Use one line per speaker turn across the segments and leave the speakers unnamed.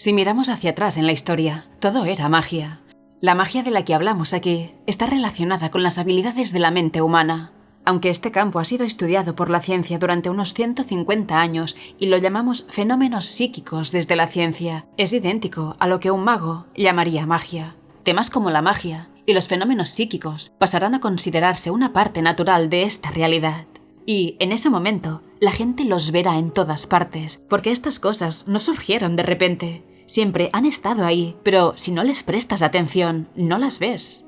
Si miramos hacia atrás en la historia, todo era magia. La magia de la que hablamos aquí está relacionada con las habilidades de la mente humana. Aunque este campo ha sido estudiado por la ciencia durante unos 150 años y lo llamamos fenómenos psíquicos desde la ciencia, es idéntico a lo que un mago llamaría magia. Temas como la magia y los fenómenos psíquicos pasarán a considerarse una parte natural de esta realidad. Y, en ese momento, la gente los verá en todas partes, porque estas cosas no surgieron de repente. Siempre han estado ahí, pero si no les prestas atención, no las ves.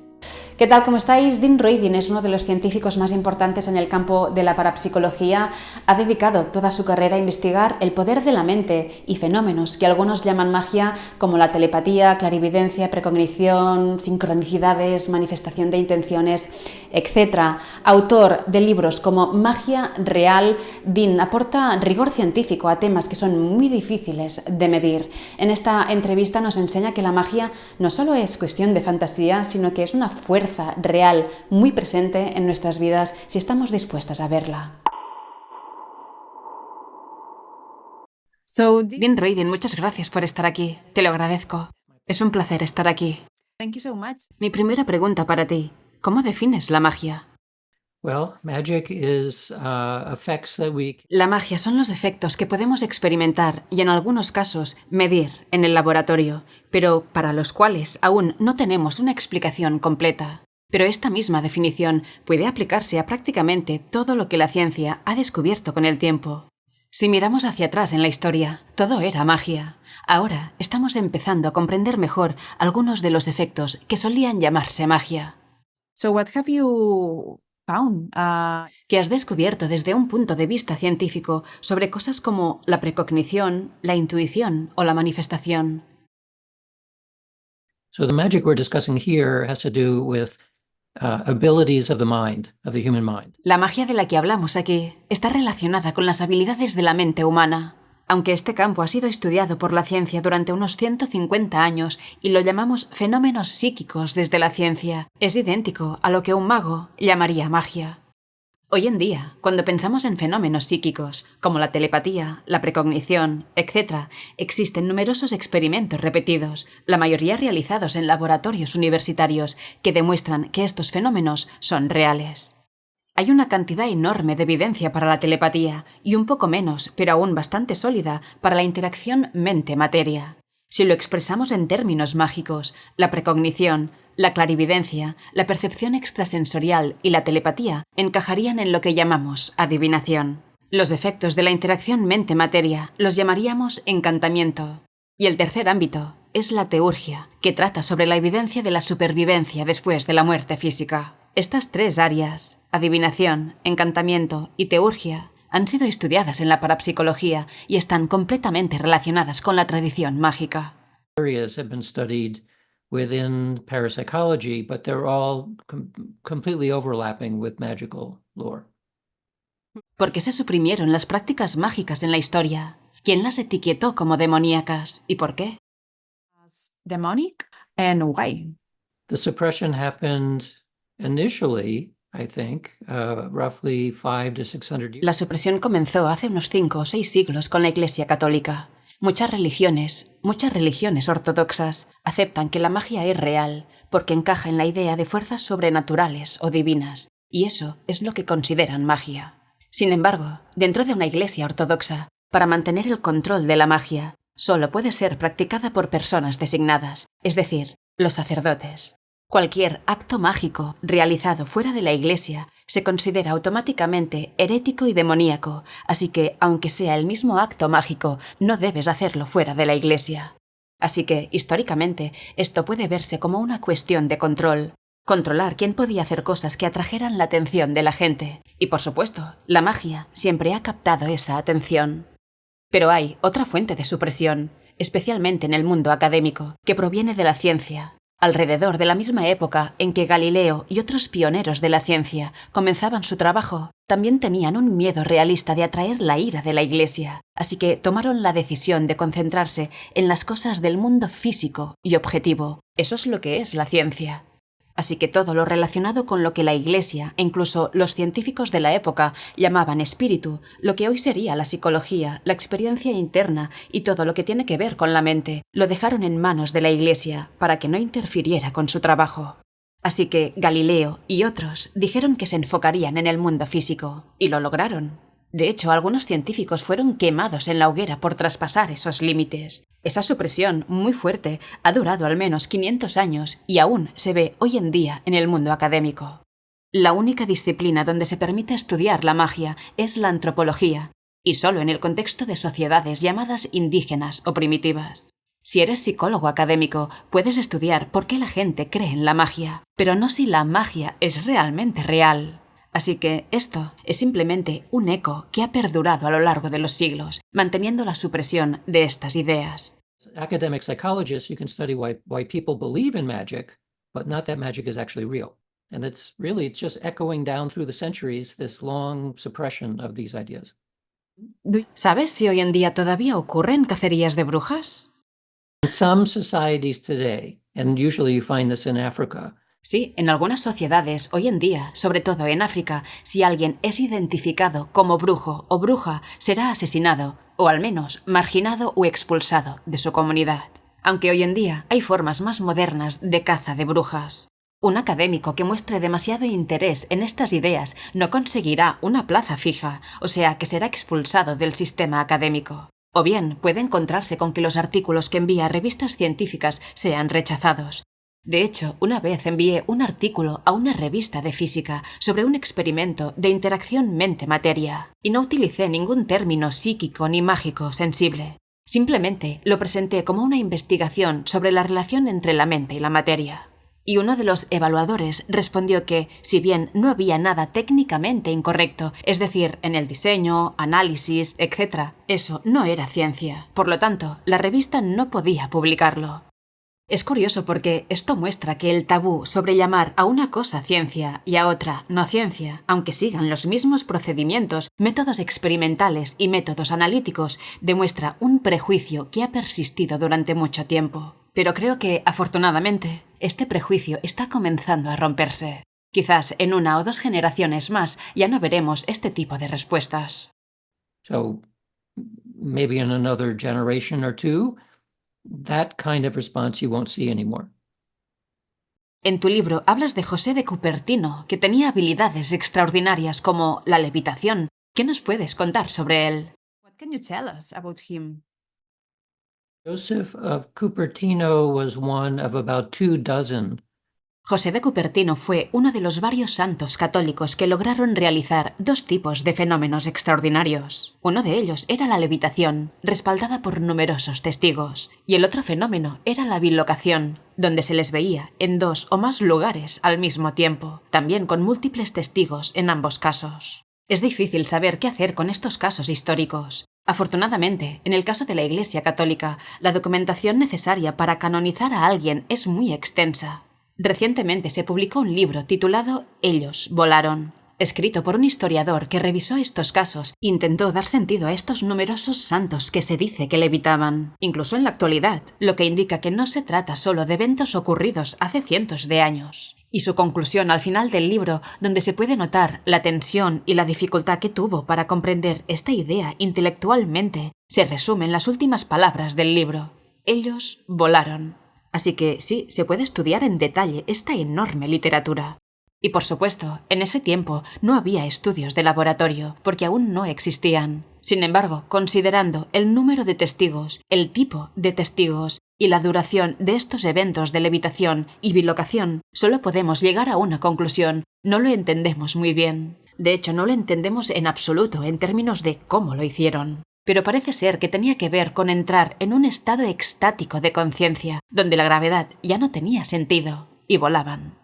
¿Qué tal? ¿Cómo estáis? Dean Radin es uno de los científicos más importantes en el campo de la parapsicología. Ha dedicado toda su carrera a investigar el poder de la mente y fenómenos que algunos llaman magia, como la telepatía, clarividencia, precognición, sincronicidades, manifestación de intenciones, etc. Autor de libros como Magia Real, Dean aporta rigor científico a temas que son muy difíciles de medir. En esta entrevista nos enseña que la magia no solo es cuestión de fantasía, sino que es una fuerza real, muy presente en nuestras vidas si estamos dispuestas a verla.
Dean Radin, muchas gracias por estar aquí. Te lo agradezco. Es un placer estar aquí.
Thank you so much.
Mi primera pregunta para ti. ¿Cómo defines la magia?
Magic is effects that
La magia son los efectos que podemos experimentar y en algunos casos medir en el laboratorio, pero para los cuales aún no tenemos una explicación completa. Pero esta misma definición puede aplicarse a prácticamente todo lo que la ciencia ha descubierto con el tiempo. Si miramos hacia atrás en la historia, todo era magia. Ahora estamos empezando a comprender mejor algunos de los efectos que solían llamarse magia.
So what have you found?
¿Qué has descubierto desde un punto de vista científico sobre cosas como la precognición, la intuición o la manifestación?
So the magic we're discussing here has to do with abilities of the mind, of the human mind.
La magia de la que hablamos aquí está relacionada con las habilidades de la mente humana. Aunque este campo ha sido estudiado por la ciencia durante unos 150 años y lo llamamos fenómenos psíquicos desde la ciencia, es idéntico a lo que un mago llamaría magia. Hoy en día, cuando pensamos en fenómenos psíquicos, como la telepatía, la precognición, etc., existen numerosos experimentos repetidos, la mayoría realizados en laboratorios universitarios, que demuestran que estos fenómenos son reales. Hay una cantidad enorme de evidencia para la telepatía y un poco menos, pero aún bastante sólida, para la interacción mente-materia. Si lo expresamos en términos mágicos, la precognición, la clarividencia, la percepción extrasensorial y la telepatía encajarían en lo que llamamos adivinación. Los efectos de la interacción mente-materia los llamaríamos encantamiento. Y el tercer ámbito es la teurgia, que trata sobre la evidencia de la supervivencia después de la muerte física. Estas tres áreas, adivinación, encantamiento y teurgia, han sido estudiadas en la parapsicología y están completamente relacionadas con la tradición mágica.
Areas have been studied within parapsychology, but they're all completely overlapping with magical lore.
¿Por qué se suprimieron las prácticas mágicas en la historia? ¿Quién las etiquetó como demoníacas y por qué?
Demonic? And why?
The suppression happened initially, I think, roughly 500 to 600 years.
La supresión comenzó hace unos 5 o 6 siglos con la Iglesia Católica. Muchas religiones ortodoxas, aceptan que la magia es real porque encaja en la idea de fuerzas sobrenaturales o divinas, y eso es lo que consideran magia. Sin embargo, dentro de una iglesia ortodoxa, para mantener el control de la magia, solo puede ser practicada por personas designadas, es decir, los sacerdotes. Cualquier acto mágico realizado fuera de la iglesia se considera automáticamente herético y demoníaco, así que, aunque sea el mismo acto mágico, no debes hacerlo fuera de la iglesia. Así que, históricamente, esto puede verse como una cuestión de control. Controlar quién podía hacer cosas que atrajeran la atención de la gente. Y, por supuesto, la magia siempre ha captado esa atención. Pero hay otra fuente de supresión, especialmente en el mundo académico, que proviene de la ciencia. Alrededor de la misma época en que Galileo y otros pioneros de la ciencia comenzaban su trabajo, también tenían un miedo realista de atraer la ira de la Iglesia, así que tomaron la decisión de concentrarse en las cosas del mundo físico y objetivo. Eso es lo que es la ciencia. Así que todo lo relacionado con lo que la Iglesia e incluso los científicos de la época llamaban espíritu, lo que hoy sería la psicología, la experiencia interna y todo lo que tiene que ver con la mente, lo dejaron en manos de la Iglesia para que no interfiriera con su trabajo. Así que Galileo y otros dijeron que se enfocarían en el mundo físico, y lo lograron. De hecho, algunos científicos fueron quemados en la hoguera por traspasar esos límites. Esa supresión, muy fuerte, ha durado al menos 500 años y aún se ve hoy en día en el mundo académico. La única disciplina donde se permite estudiar la magia es la antropología, y solo en el contexto de sociedades llamadas indígenas o primitivas. Si eres psicólogo académico, puedes estudiar por qué la gente cree en la magia, pero no si la magia es realmente real. Así que esto es simplemente un eco que ha perdurado a lo largo de los siglos, manteniendo la supresión de estas ideas.
Academic psychologists, you can study why people believe in magic, but not that magic is actually real. And it's just echoing down through the centuries, this long suppression of these ideas.
¿Sabes si hoy en día todavía ocurren cacerías de brujas?
In some societies today, and usually you find this in Africa,
Sí, en algunas sociedades, hoy en día, sobre todo en África, si alguien es identificado como brujo o bruja, será asesinado, o al menos marginado o expulsado de su comunidad. Aunque hoy en día hay formas más modernas de caza de brujas. Un académico que muestre demasiado interés en estas ideas no conseguirá una plaza fija, o sea que será expulsado del sistema académico. O bien puede encontrarse con que los artículos que envía a revistas científicas sean rechazados. De hecho, una vez envié un artículo a una revista de física sobre un experimento de interacción mente-materia, y no utilicé ningún término psíquico ni mágico sensible. Simplemente lo presenté como una investigación sobre la relación entre la mente y la materia. Y uno de los evaluadores respondió que, si bien no había nada técnicamente incorrecto, es decir, en el diseño, análisis, etc., eso no era ciencia. Por lo tanto, la revista no podía publicarlo. Es curioso porque esto muestra que el tabú sobre llamar a una cosa ciencia y a otra no ciencia, aunque sigan los mismos procedimientos, métodos experimentales y métodos analíticos, demuestra un prejuicio que ha persistido durante mucho tiempo. Pero creo que, afortunadamente, este prejuicio está comenzando a romperse. Quizás en 1 o 2 generaciones más ya no veremos este tipo de respuestas.
So maybe in another generation or two, that kind of response you won't see anymore.
En tu libro hablas de José de Cupertino, que tenía habilidades extraordinarias como la levitación. ¿Qué nos puedes contar sobre él? What can you tell us about him?
Joseph of Cupertino was one of about 24.
José de Cupertino fue uno de los varios santos católicos que lograron realizar 2 tipos de fenómenos extraordinarios. Uno de ellos era la levitación, respaldada por numerosos testigos, y el otro fenómeno era la bilocación, donde se les veía en 2 o más lugares al mismo tiempo, también con múltiples testigos en ambos casos. Es difícil saber qué hacer con estos casos históricos. Afortunadamente, en el caso de la Iglesia Católica, la documentación necesaria para canonizar a alguien es muy extensa. Recientemente se publicó un libro titulado Ellos volaron, escrito por un historiador que revisó estos casos e intentó dar sentido a estos numerosos santos que se dice que levitaban, incluso en la actualidad, lo que indica que no se trata solo de eventos ocurridos hace cientos de años. Y su conclusión al final del libro, donde se puede notar la tensión y la dificultad que tuvo para comprender esta idea intelectualmente, se resume en las últimas palabras del libro. Ellos volaron. Así que sí, se puede estudiar en detalle esta enorme literatura. Y por supuesto, en ese tiempo no había estudios de laboratorio, porque aún no existían. Sin embargo, considerando el número de testigos, el tipo de testigos y la duración de estos eventos de levitación y bilocación, solo podemos llegar a una conclusión. No lo entendemos muy bien. De hecho, no lo entendemos en absoluto en términos de cómo lo hicieron. Pero parece ser que tenía que ver con entrar en un estado extático de conciencia, donde la gravedad ya no tenía sentido, y volaban.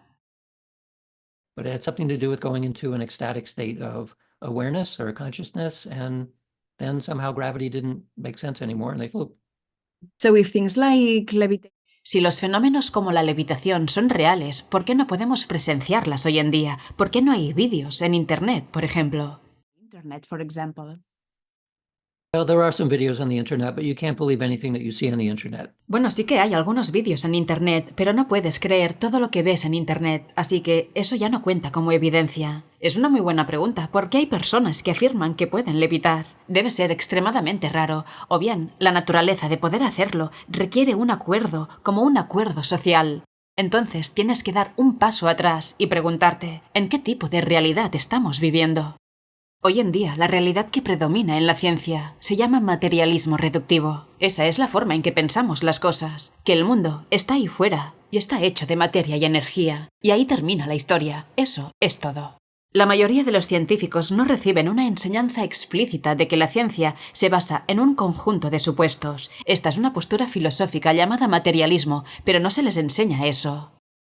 But it had something to do with going into an ecstatic state of awareness or consciousness, and then somehow gravity didn't make sense anymore and they flew.
So if things like Si los fenómenos como la levitación son reales, ¿por qué no podemos presenciarlas hoy en día? ¿Por qué no hay vídeos en Internet, por ejemplo? Internet, for example.
Well, there are some videos on the internet, but you can't believe anything that you see on the internet.
Bueno, sí que hay algunos vídeos en Internet, pero no puedes creer todo lo que ves en Internet, así que eso ya no cuenta como evidencia. Es una muy buena pregunta, porque hay personas que afirman que pueden levitar. Debe ser extremadamente raro, o bien la naturaleza de poder hacerlo requiere un acuerdo, como un acuerdo social. Entonces tienes que dar un paso atrás y preguntarte, ¿en qué tipo de realidad estamos viviendo? Hoy en día, la realidad que predomina en la ciencia se llama materialismo reductivo. Esa es la forma en que pensamos las cosas, que el mundo está ahí fuera y está hecho de materia y energía. Y ahí termina la historia. Eso es todo. La mayoría de los científicos no reciben una enseñanza explícita de que la ciencia se basa en un conjunto de supuestos. Esta es una postura filosófica llamada materialismo, pero no se les enseña eso.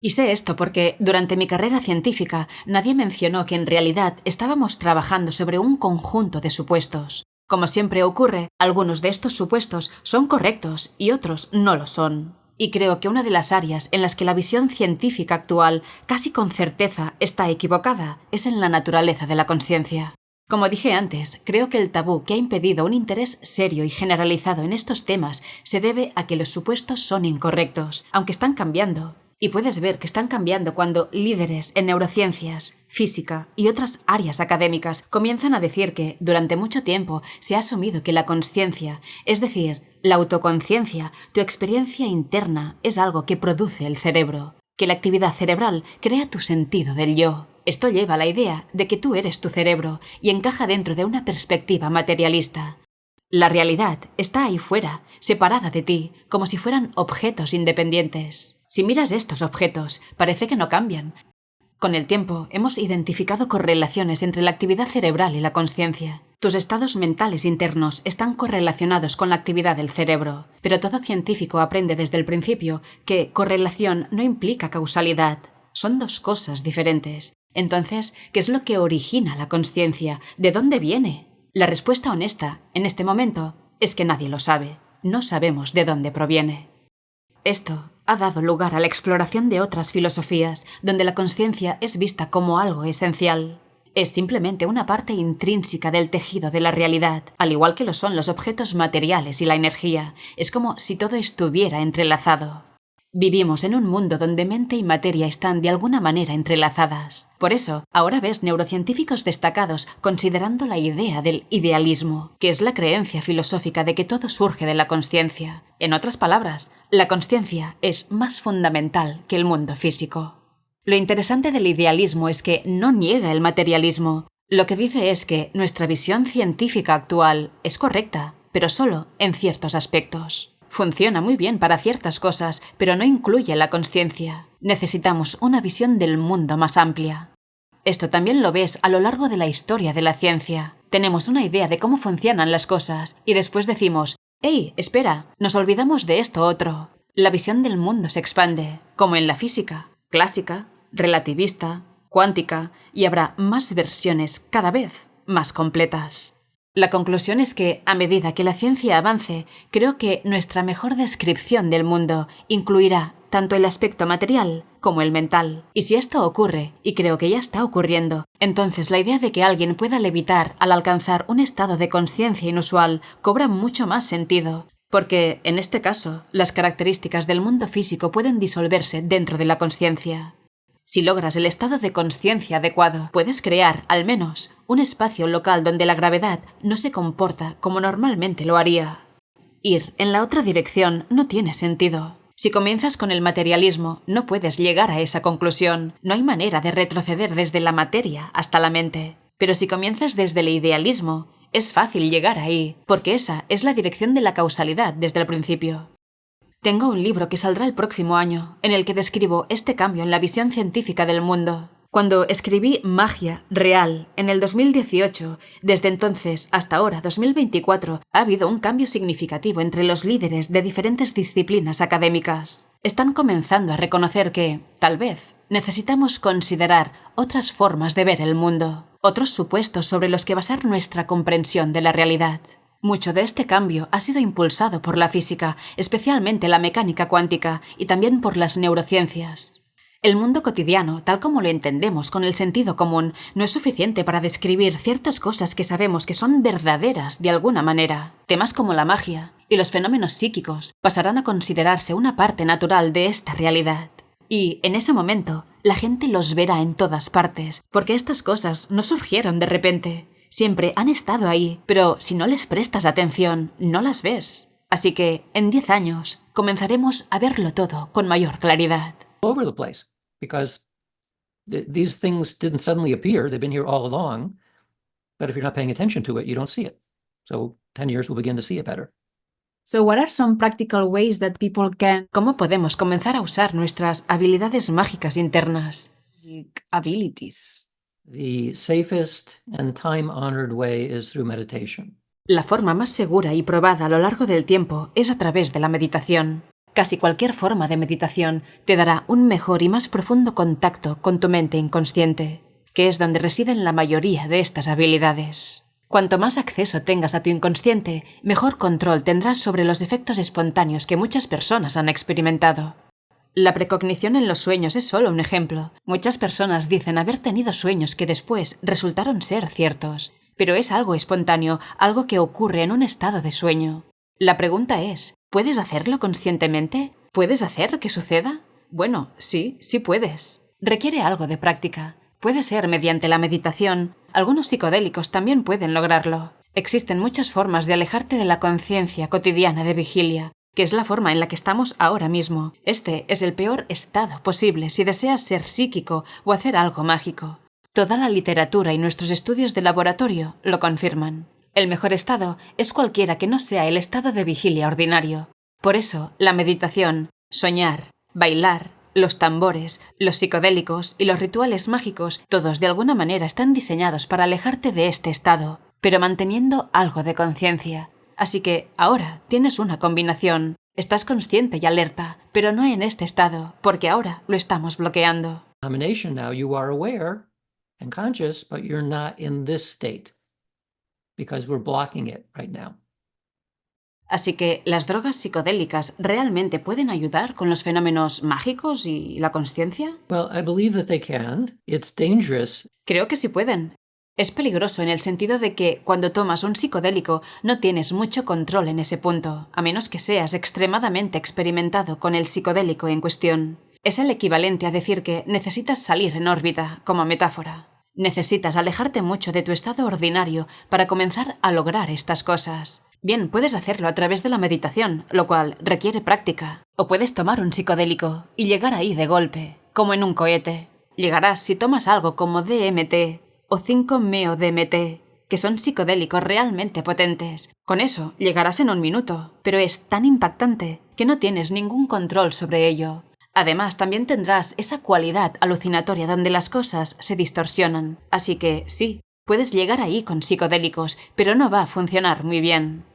Y sé esto porque, durante mi carrera científica, nadie mencionó que en realidad estábamos trabajando sobre un conjunto de supuestos. Como siempre ocurre, algunos de estos supuestos son correctos y otros no lo son. Y creo que una de las áreas en las que la visión científica actual casi con certeza está equivocada es en la naturaleza de la consciencia. Como dije antes, creo que el tabú que ha impedido un interés serio y generalizado en estos temas se debe a que los supuestos son incorrectos, aunque están cambiando. Y puedes ver que están cambiando cuando líderes en neurociencias, física y otras áreas académicas comienzan a decir que, durante mucho tiempo, se ha asumido que la consciencia, es decir, la autoconciencia, tu experiencia interna, es algo que produce el cerebro, que la actividad cerebral crea tu sentido del yo. Esto lleva a la idea de que tú eres tu cerebro y encaja dentro de una perspectiva materialista. La realidad está ahí fuera, separada de ti, como si fueran objetos independientes. Si miras estos objetos, parece que no cambian. Con el tiempo, hemos identificado correlaciones entre la actividad cerebral y la consciencia. Tus estados mentales internos están correlacionados con la actividad del cerebro, pero todo científico aprende desde el principio que correlación no implica causalidad. Son dos cosas diferentes. Entonces, ¿qué es lo que origina la consciencia? ¿De dónde viene? La respuesta honesta, en este momento, es que nadie lo sabe. No sabemos de dónde proviene. Esto ha dado lugar a la exploración de otras filosofías, donde la consciencia es vista como algo esencial. Es simplemente una parte intrínseca del tejido de la realidad, al igual que lo son los objetos materiales y la energía. Es como si todo estuviera entrelazado. Vivimos en un mundo donde mente y materia están de alguna manera entrelazadas. Por eso, ahora ves neurocientíficos destacados considerando la idea del idealismo, que es la creencia filosófica de que todo surge de la consciencia. En otras palabras, la consciencia es más fundamental que el mundo físico. Lo interesante del idealismo es que no niega el materialismo. Lo que dice es que nuestra visión científica actual es correcta, pero solo en ciertos aspectos. Funciona muy bien para ciertas cosas, pero no incluye la consciencia. Necesitamos una visión del mundo más amplia. Esto también lo ves a lo largo de la historia de la ciencia. Tenemos una idea de cómo funcionan las cosas y después decimos, ¡hey, espera! Nos olvidamos de esto otro. La visión del mundo se expande, como en la física, clásica, relativista, cuántica, y habrá más versiones cada vez más completas. La conclusión es que, a medida que la ciencia avance, creo que nuestra mejor descripción del mundo incluirá tanto el aspecto material como el mental. Y si esto ocurre, y creo que ya está ocurriendo, entonces la idea de que alguien pueda levitar al alcanzar un estado de consciencia inusual cobra mucho más sentido, porque, en este caso, las características del mundo físico pueden disolverse dentro de la consciencia. Si logras el estado de consciencia adecuado, puedes crear, al menos, un espacio local donde la gravedad no se comporta como normalmente lo haría. Ir en la otra dirección no tiene sentido. Si comienzas con el materialismo, no puedes llegar a esa conclusión. No hay manera de retroceder desde la materia hasta la mente. Pero si comienzas desde el idealismo, es fácil llegar ahí, porque esa es la dirección de la causalidad desde el principio. Tengo un libro que saldrá el próximo año, en el que describo este cambio en la visión científica del mundo. Cuando escribí Magia Real en el 2018, desde entonces hasta ahora, 2024, ha habido un cambio significativo entre los líderes de diferentes disciplinas académicas. Están comenzando a reconocer que, tal vez, necesitamos considerar otras formas de ver el mundo, otros supuestos sobre los que basar nuestra comprensión de la realidad. Mucho de este cambio ha sido impulsado por la física, especialmente la mecánica cuántica, y también por las neurociencias. El mundo cotidiano, tal como lo entendemos con el sentido común, no es suficiente para describir ciertas cosas que sabemos que son verdaderas de alguna manera. Temas como la magia y los fenómenos psíquicos pasarán a considerarse una parte natural de esta realidad. Y, en ese momento, la gente los verá en todas partes, porque estas cosas no surgieron de repente. Siempre han estado ahí, pero si no les prestas atención, no las ves. Así que, en 10 años, comenzaremos a verlo todo con mayor claridad.
All over the place, because these things didn't suddenly appear. They've been here all along. But if you're not paying attention to it, you don't see it. So 10 years we'll begin to see it better.
So what are some practical ways that people can
¿Cómo podemos comenzar a usar nuestras habilidades mágicas internas?
abilities?
The safest and time-honored way is through meditation.
La forma más segura y probada a lo largo del tiempo es a través de la meditación. Casi cualquier forma de meditación te dará un mejor y más profundo contacto con tu mente inconsciente, que es donde residen la mayoría de estas habilidades. Cuanto más acceso tengas a tu inconsciente, mejor control tendrás sobre los efectos espontáneos que muchas personas han experimentado. La precognición en los sueños es solo un ejemplo. Muchas personas dicen haber tenido sueños que después resultaron ser ciertos, pero es algo espontáneo, algo que ocurre en un estado de sueño. La pregunta es, ¿puedes hacerlo conscientemente? ¿Puedes hacer que suceda? Bueno, sí puedes. Requiere algo de práctica. Puede ser mediante la meditación. Algunos psicodélicos también pueden lograrlo. Existen muchas formas de alejarte de la conciencia cotidiana de vigilia, que es la forma en la que estamos ahora mismo. Este es el peor estado posible si deseas ser psíquico o hacer algo mágico. Toda la literatura y nuestros estudios de laboratorio lo confirman. El mejor estado es cualquiera que no sea el estado de vigilia ordinario. Por eso, la meditación, soñar, bailar, los tambores, los psicodélicos y los rituales mágicos, todos de alguna manera están diseñados para alejarte de este estado, pero manteniendo algo de conciencia. Así que ahora tienes una combinación. Estás consciente y alerta, pero no en este estado, porque ahora lo estamos bloqueando.
Combination now, you are aware and conscious, but you're not in this state because we're blocking it right now.
Así que, ¿las drogas psicodélicas realmente pueden ayudar con los fenómenos mágicos y la consciencia?
Well, I believe that they can. It's dangerous.
Creo que sí pueden. Es peligroso en el sentido de que, cuando tomas un psicodélico, no tienes mucho control en ese punto, a menos que seas extremadamente experimentado con el psicodélico en cuestión. Es el equivalente a decir que necesitas salir en órbita, como metáfora. Necesitas alejarte mucho de tu estado ordinario para comenzar a lograr estas cosas. Bien, puedes hacerlo a través de la meditación, lo cual requiere práctica. O puedes tomar un psicodélico y llegar ahí de golpe, como en un cohete. Llegarás si tomas algo como DMT o 5-MeO-DMT, que son psicodélicos realmente potentes. Con eso llegarás en un minuto, pero es tan impactante que no tienes ningún control sobre ello. Además, también tendrás esa cualidad alucinatoria donde las cosas se distorsionan. Así que, sí, puedes llegar ahí con psicodélicos, pero no va a funcionar muy bien.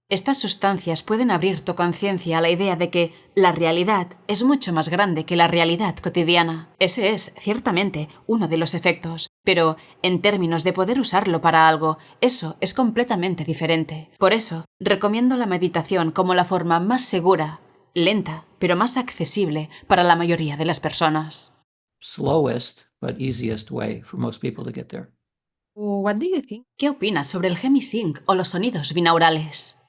Estas sustancias pueden abrir tu conciencia a la idea de que la realidad es mucho más grande que la realidad cotidiana. Ese es, ciertamente, uno de los efectos. Pero, en términos de poder usarlo para algo, eso es completamente diferente. Por eso, recomiendo la meditación como la forma más segura, lenta, pero más accesible para la mayoría de las personas.
Slowest, but easiest way for most people to get there.
What do you think?
¿Qué opinas sobre el hemisync o los sonidos binaurales?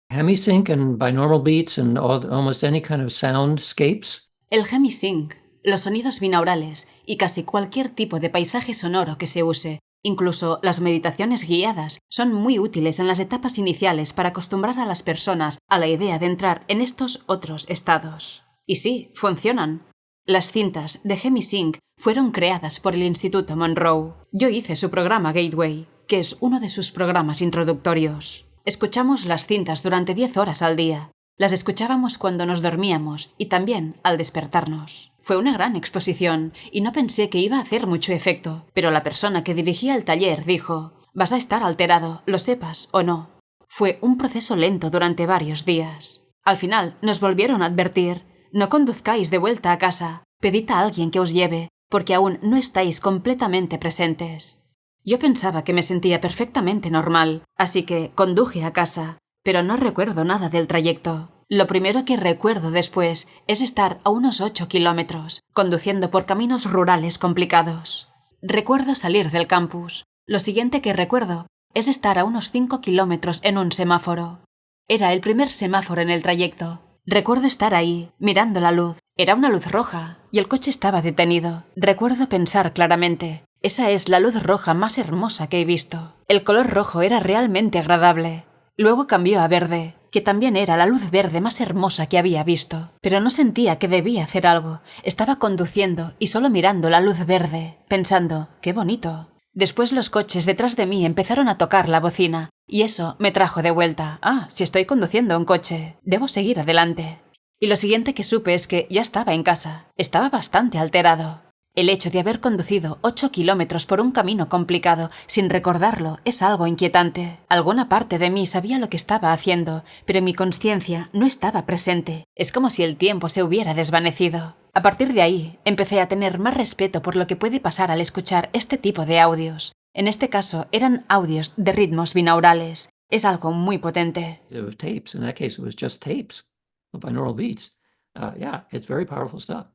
Hemisync and binaural beats and almost any kind of soundscapes.
El hemisync, los sonidos binaurales y casi cualquier tipo de paisaje sonoro que se use, incluso las meditaciones guiadas, son muy útiles en las etapas iniciales para acostumbrar a las personas a la idea de entrar en estos otros estados. Y sí, funcionan. Las cintas de hemisync fueron creadas por el Instituto Monroe. Yo hice su programa Gateway, que es uno de sus programas introductorios. Escuchamos las cintas durante 10 horas al día. Las escuchábamos cuando nos dormíamos y también al despertarnos. Fue una gran exposición y no pensé que iba a hacer mucho efecto, pero la persona que dirigía el taller dijo: «Vas a estar alterado, lo sepas o no». Fue un proceso lento durante varios días. Al final nos volvieron a advertir: «No conduzcáis de vuelta a casa, pedid a alguien que os lleve, porque aún no estáis completamente presentes». Yo pensaba que me sentía perfectamente normal, así que conduje a casa, pero no recuerdo nada del trayecto. Lo primero que recuerdo después es estar a unos 8 kilómetros, conduciendo por caminos rurales complicados. Recuerdo salir del campus. Lo siguiente que recuerdo es estar a unos 5 kilómetros en un semáforo. Era el primer semáforo en el trayecto. Recuerdo estar ahí, mirando la luz. Era una luz roja y el coche estaba detenido. Recuerdo pensar claramente: esa es la luz roja más hermosa que he visto. El color rojo era realmente agradable. Luego cambió a verde, que también era la luz verde más hermosa que había visto. Pero no sentía que debía hacer algo. Estaba conduciendo y solo mirando la luz verde, pensando: ¡qué bonito! Después los coches detrás de mí empezaron a tocar la bocina, y eso me trajo de vuelta. Si estoy conduciendo un coche, debo seguir adelante. Y lo siguiente que supe es que ya estaba en casa. Estaba bastante alterado. El hecho de haber conducido 8 kilómetros por un camino complicado sin recordarlo es algo inquietante. Alguna parte de mí sabía lo que estaba haciendo, pero mi conciencia no estaba presente. Es como si el tiempo se hubiera desvanecido. A partir de ahí, empecé a tener más respeto por lo que puede pasar al escuchar este tipo de audios. En este caso, eran audios de ritmos binaurales. Es algo muy potente.
It was tapes. In that case, it was just tapes of binaural beats. Yeah, it's very powerful stuff.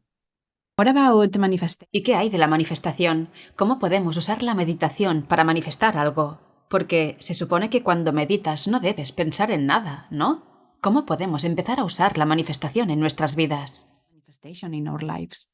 What about manifestation?
¿Y qué hay de la manifestación? ¿Cómo podemos usar la meditación para manifestar algo? Porque se supone que cuando meditas no debes pensar en nada, ¿no? ¿Cómo podemos empezar a usar la manifestación en nuestras vidas?
Manifestation in our lives.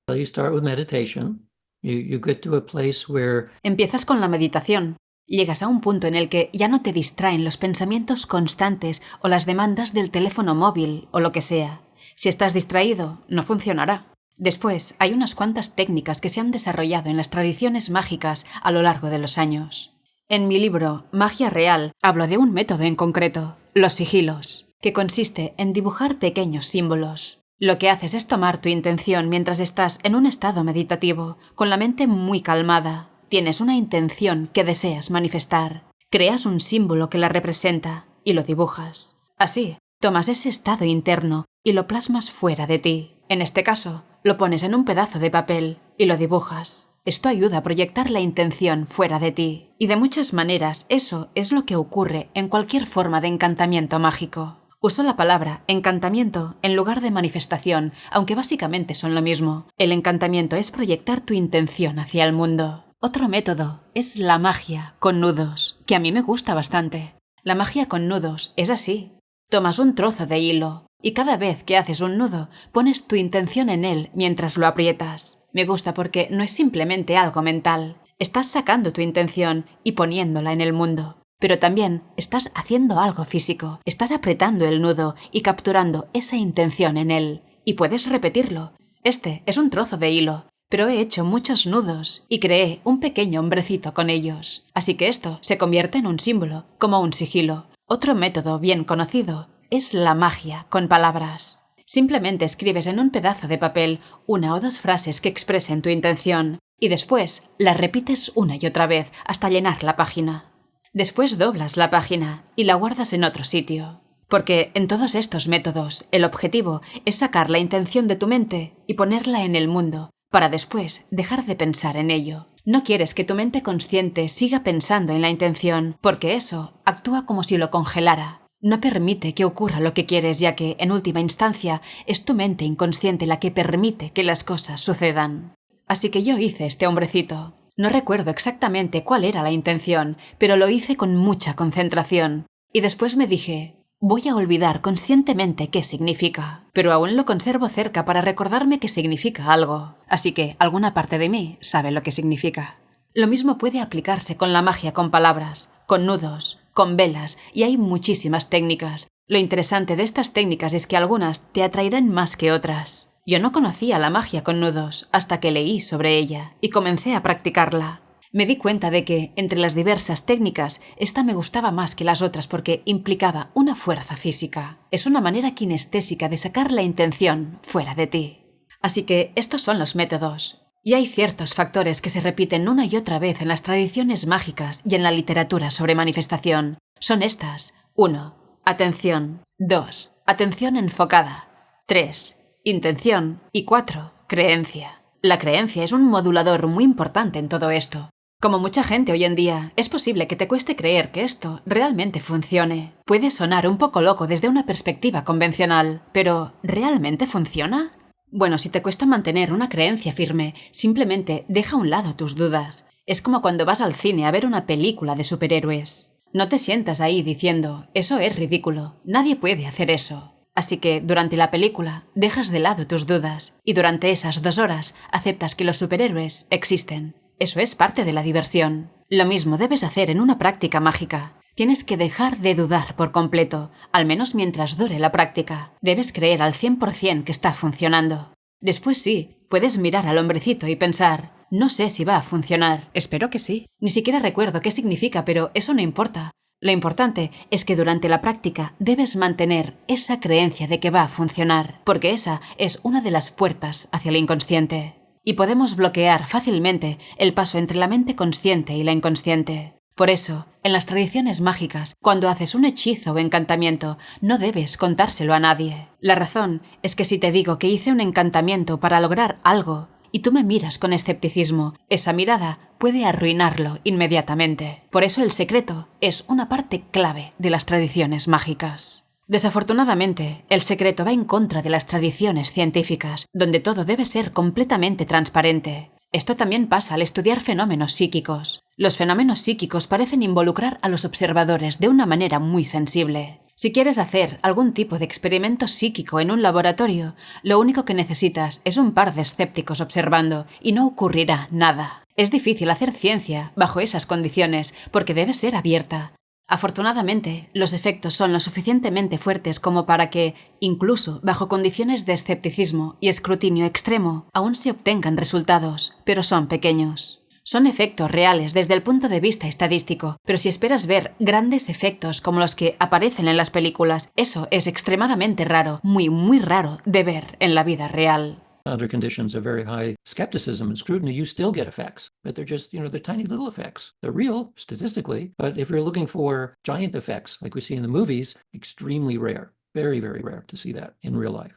So you start with meditation. You get to a place where
Empiezas con la meditación. Llegas a un punto en el que ya no te distraen los pensamientos constantes o las demandas del teléfono móvil o lo que sea. Si estás distraído, no funcionará. Después, hay unas cuantas técnicas que se han desarrollado en las tradiciones mágicas a lo largo de los años. En mi libro, Magia Real, hablo de un método en concreto, los sigilos, que consiste en dibujar pequeños símbolos. Lo que haces es tomar tu intención mientras estás en un estado meditativo, con la mente muy calmada. Tienes una intención que deseas manifestar. Creas un símbolo que la representa y lo dibujas. Así, tomas ese estado interno y lo plasmas fuera de ti. En este caso, lo pones en un pedazo de papel y lo dibujas. Esto ayuda a proyectar la intención fuera de ti. Y de muchas maneras eso es lo que ocurre en cualquier forma de encantamiento mágico. Uso la palabra encantamiento en lugar de manifestación, aunque básicamente son lo mismo. El encantamiento es proyectar tu intención hacia el mundo. Otro método es la magia con nudos, que a mí me gusta bastante. La magia con nudos es así. Tomas un trozo de hilo y cada vez que haces un nudo pones tu intención en él mientras lo aprietas. Me gusta porque no es simplemente algo mental. Estás sacando tu intención y poniéndola en el mundo. Pero también estás haciendo algo físico. Estás apretando el nudo y capturando esa intención en él. Y puedes repetirlo. Este es un trozo de hilo, pero he hecho muchos nudos y creé un pequeño hombrecito con ellos. Así que esto se convierte en un símbolo, como un sigilo. Otro método bien conocido es la magia con palabras. Simplemente escribes en un pedazo de papel una o dos frases que expresen tu intención y después las repites una y otra vez hasta llenar la página. Después doblas la página y la guardas en otro sitio. Porque en todos estos métodos el objetivo es sacar la intención de tu mente y ponerla en el mundo para después dejar de pensar en ello. No quieres que tu mente consciente siga pensando en la intención, porque eso actúa como si lo congelara. No permite que ocurra lo que quieres, ya que, en última instancia, es tu mente inconsciente la que permite que las cosas sucedan. Así que yo hice este hombrecito. No recuerdo exactamente cuál era la intención, pero lo hice con mucha concentración. Y después me dije: voy a olvidar conscientemente qué significa, pero aún lo conservo cerca para recordarme que significa algo. Así que alguna parte de mí sabe lo que significa. Lo mismo puede aplicarse con la magia con palabras, con nudos, con velas, y hay muchísimas técnicas. Lo interesante de estas técnicas es que algunas te atraerán más que otras. Yo no conocía la magia con nudos hasta que leí sobre ella y comencé a practicarla. Me di cuenta de que, entre las diversas técnicas, esta me gustaba más que las otras porque implicaba una fuerza física. Es una manera kinestésica de sacar la intención fuera de ti. Así que estos son los métodos. Y hay ciertos factores que se repiten una y otra vez en las tradiciones mágicas y en la literatura sobre manifestación. Son estas: 1. Atención. 2. Atención enfocada. 3. Intención. Y 4. Creencia. La creencia es un modulador muy importante en todo esto. Como mucha gente hoy en día, es posible que te cueste creer que esto realmente funcione. Puede sonar un poco loco desde una perspectiva convencional, pero ¿realmente funciona? Bueno, si te cuesta mantener una creencia firme, simplemente deja a un lado tus dudas. Es como cuando vas al cine a ver una película de superhéroes. No te sientas ahí diciendo, eso es ridículo, nadie puede hacer eso. Así que, durante la película, dejas de lado tus dudas y durante esas 2 horas aceptas que los superhéroes existen. Eso es parte de la diversión. Lo mismo debes hacer en una práctica mágica. Tienes que dejar de dudar por completo, al menos mientras dure la práctica. Debes creer al 100% que está funcionando. Después sí, puedes mirar al hombrecito y pensar, no sé si va a funcionar. Espero que sí. Ni siquiera recuerdo qué significa, pero eso no importa. Lo importante es que durante la práctica debes mantener esa creencia de que va a funcionar, porque esa es una de las puertas hacia el inconsciente. Y podemos bloquear fácilmente el paso entre la mente consciente y la inconsciente. Por eso, en las tradiciones mágicas, cuando haces un hechizo o encantamiento, no debes contárselo a nadie. La razón es que si te digo que hice un encantamiento para lograr algo, y tú me miras con escepticismo, esa mirada puede arruinarlo inmediatamente. Por eso el secreto es una parte clave de las tradiciones mágicas. Desafortunadamente, el secreto va en contra de las tradiciones científicas, donde todo debe ser completamente transparente. Esto también pasa al estudiar fenómenos psíquicos. Los fenómenos psíquicos parecen involucrar a los observadores de una manera muy sensible. Si quieres hacer algún tipo de experimento psíquico en un laboratorio, lo único que necesitas es un par de escépticos observando y no ocurrirá nada. Es difícil hacer ciencia bajo esas condiciones porque debe ser abierta. Afortunadamente, los efectos son lo suficientemente fuertes como para que, incluso bajo condiciones de escepticismo y escrutinio extremo, aún se obtengan resultados, pero son pequeños. Son efectos reales desde el punto de vista estadístico, pero si esperas ver grandes efectos como los que aparecen en las películas, eso es extremadamente raro, muy raro de ver en la vida real.
Under conditions of very high skepticism and scrutiny, you still get effects, but they're just, they're tiny little effects. They're real statistically, but if you're looking for giant effects like we see in the movies, extremely rare, very rare to see that in real life.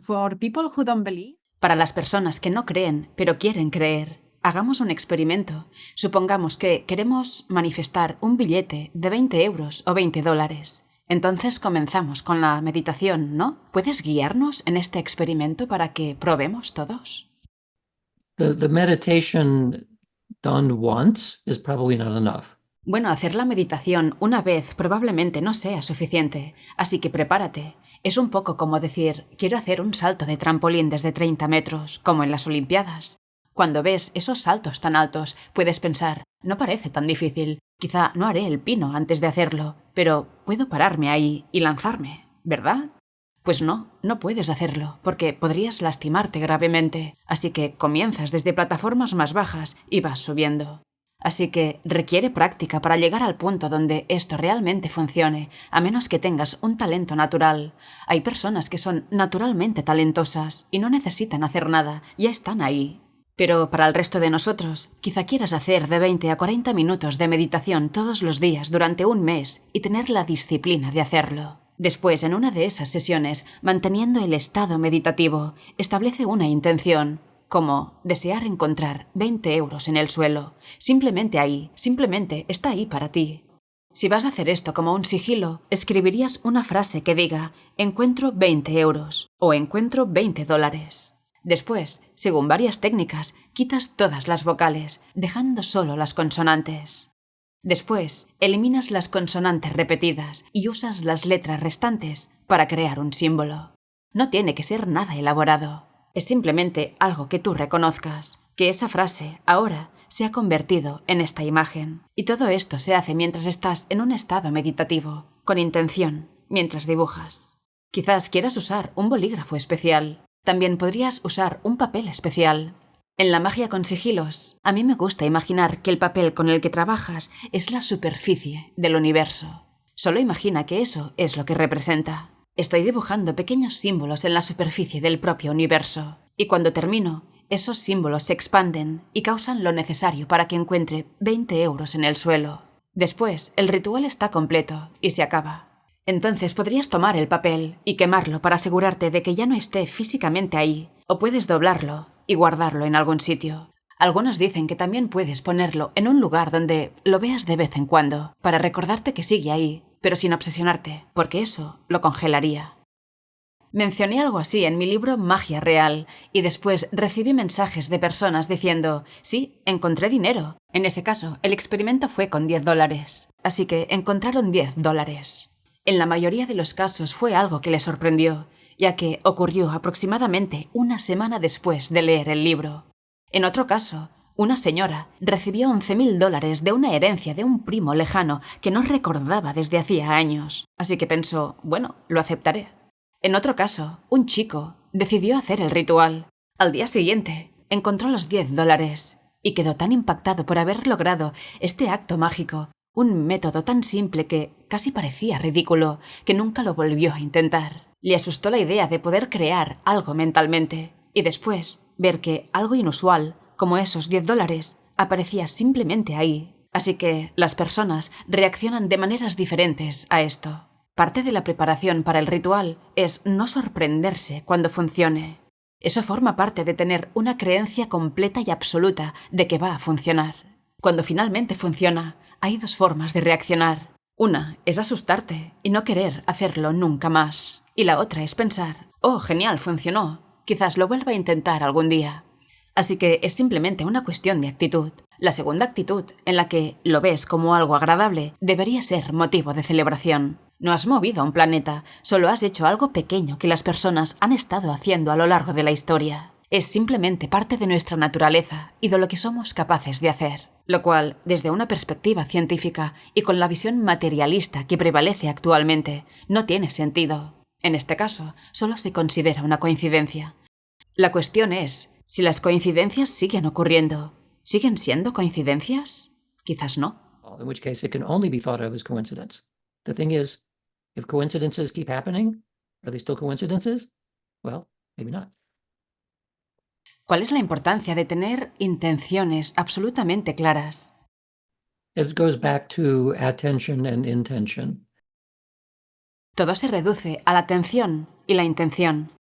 For people who don't believe.
Para las personas que no creen, pero quieren creer, hagamos un experimento. Supongamos que queremos manifestar un billete de 20 euros o $20. Entonces comenzamos con la meditación, ¿no? ¿Puedes guiarnos en este experimento para que probemos todos?
The meditation done once is probably not enough.
Bueno, hacer la meditación una vez probablemente no sea suficiente, así que prepárate. Es un poco como decir, quiero hacer un salto de trampolín desde 30 metros, como en las Olimpiadas. Cuando ves esos saltos tan altos, puedes pensar, no parece tan difícil, quizá no haré el pino antes de hacerlo, pero puedo pararme ahí y lanzarme, ¿verdad? Pues no puedes hacerlo, porque podrías lastimarte gravemente, así que comienzas desde plataformas más bajas y vas subiendo. Así que requiere práctica para llegar al punto donde esto realmente funcione, a menos que tengas un talento natural. Hay personas que son naturalmente talentosas y no necesitan hacer nada, ya están ahí. Pero para el resto de nosotros, quizá quieras hacer de 20 a 40 minutos de meditación todos los días durante un mes y tener la disciplina de hacerlo. Después, en una de esas sesiones, manteniendo el estado meditativo, establece una intención, como desear encontrar 20 euros en el suelo. Simplemente ahí, simplemente está ahí para ti. Si vas a hacer esto como un sigilo, escribirías una frase que diga, encuentro 20 euros o encuentro $20. Después, según varias técnicas, quitas todas las vocales, dejando solo las consonantes. Después, eliminas las consonantes repetidas y usas las letras restantes para crear un símbolo. No tiene que ser nada elaborado. Es simplemente algo que tú reconozcas, que esa frase, ahora, se ha convertido en esta imagen. Y todo esto se hace mientras estás en un estado meditativo, con intención, mientras dibujas. Quizás quieras usar un bolígrafo especial. También podrías usar un papel especial. En la magia con sigilos, a mí me gusta imaginar que el papel con el que trabajas es la superficie del universo. Solo imagina que eso es lo que representa. Estoy dibujando pequeños símbolos en la superficie del propio universo. Y cuando termino, esos símbolos se expanden y causan lo necesario para que encuentre 20 euros en el suelo. Después, el ritual está completo y se acaba. Entonces podrías tomar el papel y quemarlo para asegurarte de que ya no esté físicamente ahí, o puedes doblarlo y guardarlo en algún sitio. Algunos dicen que también puedes ponerlo en un lugar donde lo veas de vez en cuando, para recordarte que sigue ahí, pero sin obsesionarte, porque eso lo congelaría. Mencioné algo así en mi libro Magia Real y después recibí mensajes de personas diciendo, sí, encontré dinero. En ese caso, el experimento fue con $10, así que encontraron $10. En la mayoría de los casos fue algo que les sorprendió, ya que ocurrió aproximadamente una semana después de leer el libro. En otro caso, una señora recibió $11.000 de una herencia de un primo lejano que no recordaba desde hacía años, así que pensó, bueno, lo aceptaré. En otro caso, un chico decidió hacer el ritual. Al día siguiente, encontró los $10 y quedó tan impactado por haber logrado este acto mágico, un método tan simple que casi parecía ridículo, que nunca lo volvió a intentar. Le asustó la idea de poder crear algo mentalmente y después ver que algo inusual, como esos $10, aparecía simplemente ahí. Así que las personas reaccionan de maneras diferentes a esto. Parte de la preparación para el ritual es no sorprenderse cuando funcione. Eso forma parte de tener una creencia completa y absoluta de que va a funcionar. Cuando finalmente funciona, hay dos formas de reaccionar. Una es asustarte y no querer hacerlo nunca más. Y la otra es pensar, oh, genial, funcionó, quizás lo vuelva a intentar algún día. Así que es simplemente una cuestión de actitud. La segunda actitud, en la que lo ves como algo agradable, debería ser motivo de celebración. No has movido a un planeta, solo has hecho algo pequeño que las personas han estado haciendo a lo largo de la historia. Es simplemente parte de nuestra naturaleza y de lo que somos capaces de hacer. Lo cual, desde una perspectiva científica y con la visión materialista que prevalece actualmente, no tiene sentido. En este caso, solo se considera una coincidencia. La cuestión es, si las coincidencias siguen ocurriendo, ¿siguen siendo coincidencias? Quizás no.
In which case it can only be thought of as coincidence. The thing is, if coincidences keep happening, are they still coincidences? Well, maybe not.
¿Cuál es la importancia de tener intenciones absolutamente claras?
It goes back to attention and intention.
Todo se reduce a la atención y la intención.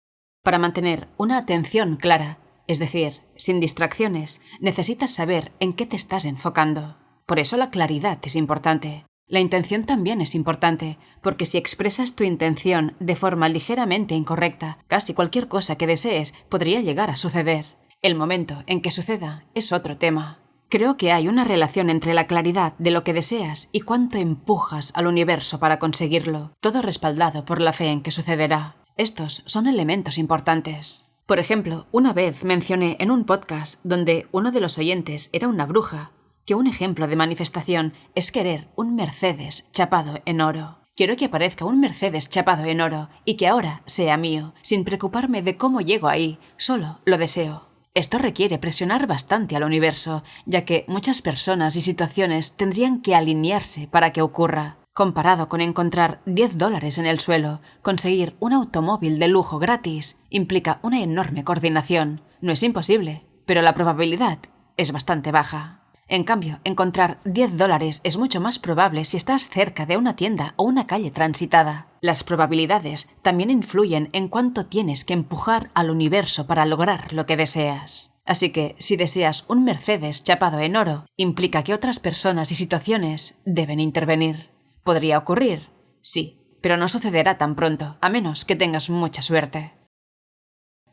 Para mantener una atención clara, es decir, sin distracciones, necesitas saber en qué te estás enfocando. Por eso la claridad es importante. La intención también es importante, porque si expresas tu intención de forma ligeramente incorrecta, casi cualquier cosa que desees podría llegar a suceder. El momento en que suceda es otro tema. Creo que hay una relación entre la claridad de lo que deseas y cuánto empujas al universo para conseguirlo, todo respaldado por la fe en que sucederá. Estos son elementos importantes. Por ejemplo, una vez mencioné en un podcast donde uno de los oyentes era una bruja, que un ejemplo de manifestación es querer un Mercedes chapado en oro. Quiero que aparezca un Mercedes chapado en oro y que ahora sea mío, sin preocuparme de cómo llego ahí, solo lo deseo. Esto requiere presionar bastante al universo, ya que muchas personas y situaciones tendrían que alinearse para que ocurra. Comparado con encontrar $10 en el suelo, conseguir un automóvil de lujo gratis implica una enorme coordinación. No es imposible, pero la probabilidad es bastante baja. En cambio, encontrar $10 es mucho más probable si estás cerca de una tienda o una calle transitada. Las probabilidades también influyen en cuánto tienes que empujar al universo para lograr lo que deseas. Así que, si deseas un Mercedes chapado en oro, implica que otras personas y situaciones deben intervenir. ¿Podría ocurrir? Sí, pero no sucederá tan pronto, a menos que tengas mucha suerte.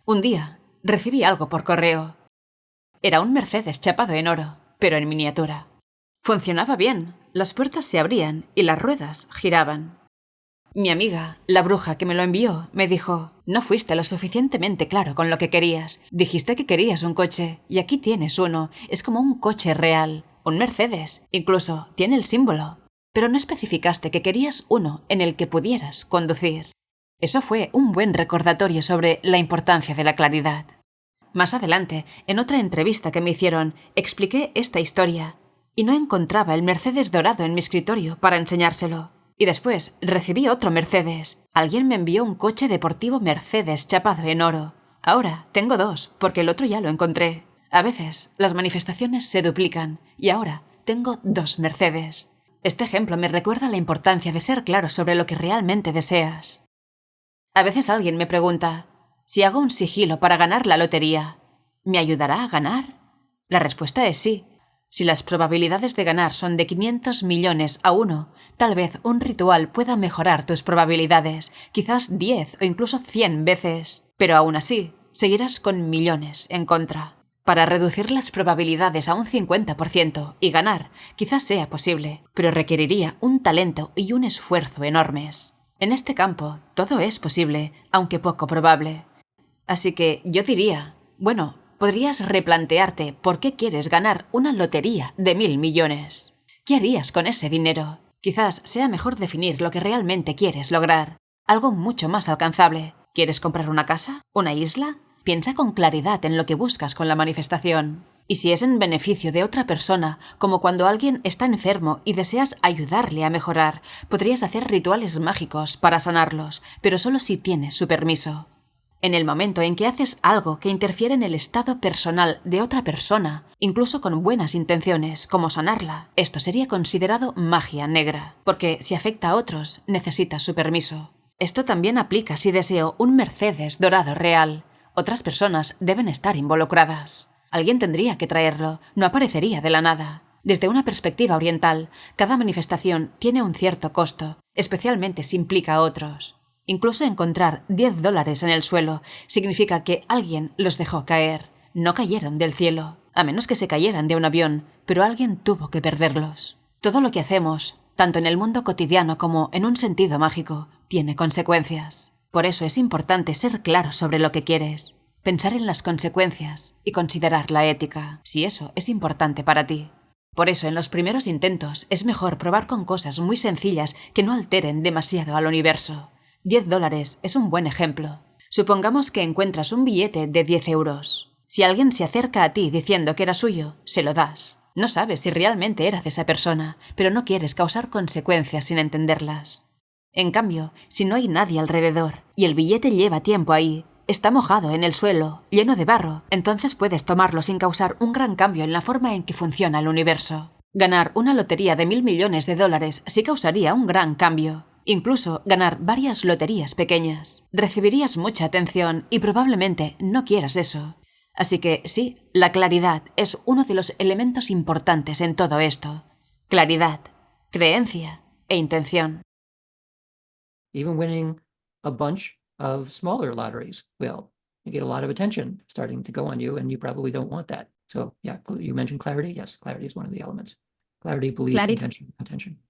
Un día, recibí algo por correo. Era un Mercedes chapado en oro, pero en miniatura. Funcionaba bien, las puertas se abrían y las ruedas giraban. Mi amiga, la bruja que me lo envió, me dijo, no fuiste lo suficientemente claro con lo que querías. Dijiste que querías un coche, y aquí tienes uno. Es como un coche real, un Mercedes. Incluso tiene el símbolo. Pero no especificaste que querías uno en el que pudieras conducir. Eso fue un buen recordatorio sobre la importancia de la claridad. Más adelante, en otra entrevista que me hicieron, expliqué esta historia y no encontraba el Mercedes dorado en mi escritorio para enseñárselo. Y después recibí otro Mercedes. Alguien me envió un coche deportivo Mercedes chapado en oro. Ahora tengo dos, porque el otro ya lo encontré. A veces las manifestaciones se duplican y ahora tengo dos Mercedes. Este ejemplo me recuerda la importancia de ser claro sobre lo que realmente deseas. A veces alguien me pregunta, si hago un sigilo para ganar la lotería, ¿me ayudará a ganar? La respuesta es sí. Si las probabilidades de ganar son de 500 millones a 1, tal vez un ritual pueda mejorar tus probabilidades, quizás 10 o incluso 100 veces. Pero aún así, seguirás con millones en contra. Para reducir las probabilidades a un 50% y ganar, quizás sea posible, pero requeriría un talento y un esfuerzo enormes. En este campo, todo es posible, aunque poco probable. Así que yo diría, bueno, podrías replantearte por qué quieres ganar una lotería de 1.000 millones. ¿Qué harías con ese dinero? Quizás sea mejor definir lo que realmente quieres lograr. Algo mucho más alcanzable. ¿Quieres comprar una casa? ¿Una isla? Piensa con claridad en lo que buscas con la manifestación. Y si es en beneficio de otra persona, como cuando alguien está enfermo y deseas ayudarle a mejorar, podrías hacer rituales mágicos para sanarlos, pero solo si tienes su permiso. En el momento en que haces algo que interfiere en el estado personal de otra persona, incluso con buenas intenciones, como sanarla, esto sería considerado magia negra, porque si afecta a otros, necesitas su permiso. Esto también aplica si deseo un Mercedes dorado real. Otras personas deben estar involucradas. Alguien tendría que traerlo, no aparecería de la nada. Desde una perspectiva oriental, cada manifestación tiene un cierto costo, especialmente si implica a otros. Incluso encontrar $10 en el suelo significa que alguien los dejó caer. No cayeron del cielo, a menos que se cayeran de un avión, pero alguien tuvo que perderlos. Todo lo que hacemos, tanto en el mundo cotidiano como en un sentido mágico, tiene consecuencias. Por eso es importante ser claro sobre lo que quieres, pensar en las consecuencias y considerar la ética, si eso es importante para ti. Por eso en los primeros intentos es mejor probar con cosas muy sencillas que no alteren demasiado al universo. $10 es un buen ejemplo. Supongamos que encuentras un billete de 10 euros. Si alguien se acerca a ti diciendo que era suyo, se lo das. No sabes si realmente era de esa persona, pero no quieres causar consecuencias sin entenderlas. En cambio, si no hay nadie alrededor y el billete lleva tiempo ahí, está mojado en el suelo, lleno de barro, entonces puedes tomarlo sin causar un gran cambio en la forma en que funciona el universo. Ganar una lotería de $1.000 millones sí causaría un gran cambio. Incluso ganar varias loterías pequeñas. Recibirías mucha atención y probablemente no quieras eso. Así que sí, la claridad es uno de los elementos importantes en todo esto. Claridad, creencia e intención.
Even winning a bunch of smaller lotteries will. You get a lot of attention starting to go on you, and you probably don't want that. So, yeah, you mentioned clarity. Yes, clarity is one of the elements. Clarity, belief, intention, attention.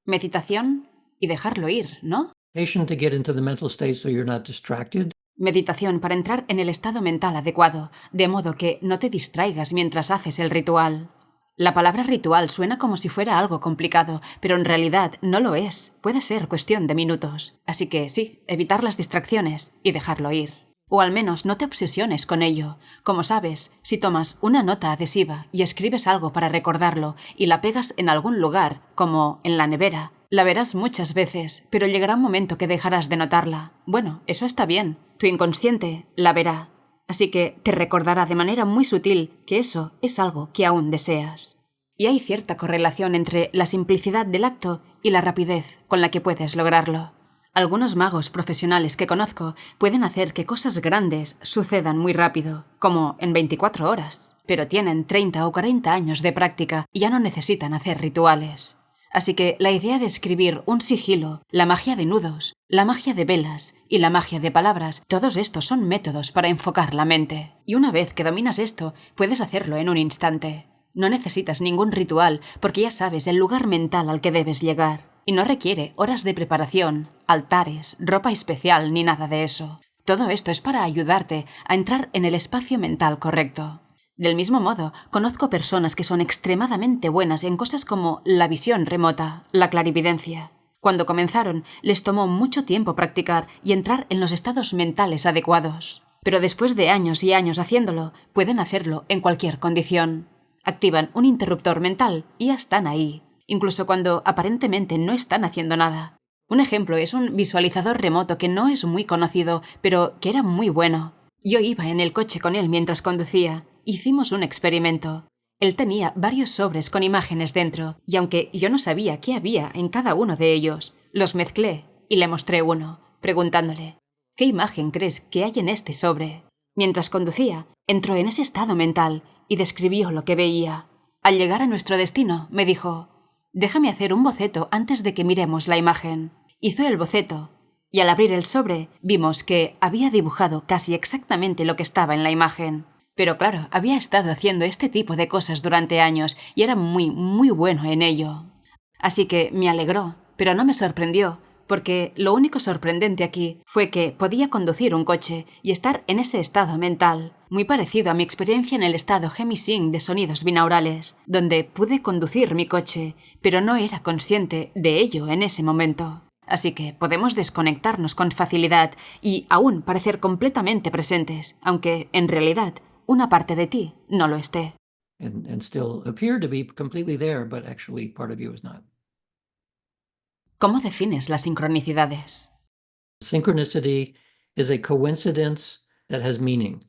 Meditación y dejarlo ir, ¿no?
Meditation to get into the mental state so you're not distracted.
Meditación para entrar en el estado mental adecuado, de modo que no te distraigas mientras haces el ritual. La palabra ritual suena como si fuera algo complicado, pero en realidad no lo es. Puede ser cuestión de minutos. Así que sí, evitar las distracciones y dejarlo ir. O al menos no te obsesiones con ello. Como sabes, si tomas una nota adhesiva y escribes algo para recordarlo y la pegas en algún lugar, como en la nevera, la verás muchas veces, pero llegará un momento que dejarás de notarla. Bueno, eso está bien. Tu inconsciente la verá. Así que te recordará de manera muy sutil que eso es algo que aún deseas. Y hay cierta correlación entre la simplicidad del acto y la rapidez con la que puedes lograrlo. Algunos magos profesionales que conozco pueden hacer que cosas grandes sucedan muy rápido, como en 24 horas, pero tienen 30 o 40 años de práctica y ya no necesitan hacer rituales. Así que la idea de escribir un sigilo, la magia de nudos, la magia de velas y la magia de palabras, todos estos son métodos para enfocar la mente. Y una vez que dominas esto, puedes hacerlo en un instante. No necesitas ningún ritual porque ya sabes el lugar mental al que debes llegar. Y no requiere horas de preparación, altares, ropa especial ni nada de eso. Todo esto es para ayudarte a entrar en el espacio mental correcto. Del mismo modo, conozco personas que son extremadamente buenas en cosas como la visión remota, la clarividencia. Cuando comenzaron, les tomó mucho tiempo practicar y entrar en los estados mentales adecuados. Pero después de años y años haciéndolo, pueden hacerlo en cualquier condición. Activan un interruptor mental y ya están ahí, incluso cuando aparentemente no están haciendo nada. Un ejemplo es un visualizador remoto que no es muy conocido, pero que era muy bueno. Yo iba en el coche con él mientras conducía. Hicimos un experimento. Él tenía varios sobres con imágenes dentro, y aunque yo no sabía qué había en cada uno de ellos, los mezclé y le mostré uno, preguntándole: ¿qué imagen crees que hay en este sobre? Mientras conducía, entró en ese estado mental y describió lo que veía. Al llegar a nuestro destino, me dijo: «Déjame hacer un boceto antes de que miremos la imagen». Hizo el boceto, y al abrir el sobre, vimos que había dibujado casi exactamente lo que estaba en la imagen. Pero claro, había estado haciendo este tipo de cosas durante años y era muy, muy bueno en ello. Así que me alegró, pero no me sorprendió, porque lo único sorprendente aquí fue que podía conducir un coche y estar en ese estado mental, muy parecido a mi experiencia en el estado Hemisync de sonidos binaurales, donde pude conducir mi coche, pero no era consciente de ello en ese momento. Así que podemos desconectarnos con facilidad y aún parecer completamente presentes, aunque en realidad una parte de ti no lo esté.
And still appear to be completely there, but actually part of you is not.
¿Cómo defines las sincronicidades?
Synchronicity is a coincidence that has meaning.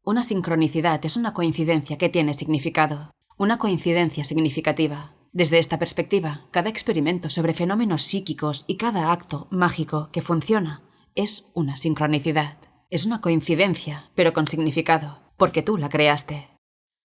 Una sincronicidad es una coincidencia que tiene significado, una coincidencia significativa. Desde esta perspectiva, cada experimento sobre fenómenos psíquicos y cada acto mágico que funciona es una sincronicidad. Es una coincidencia, pero con significado, porque tú la creaste.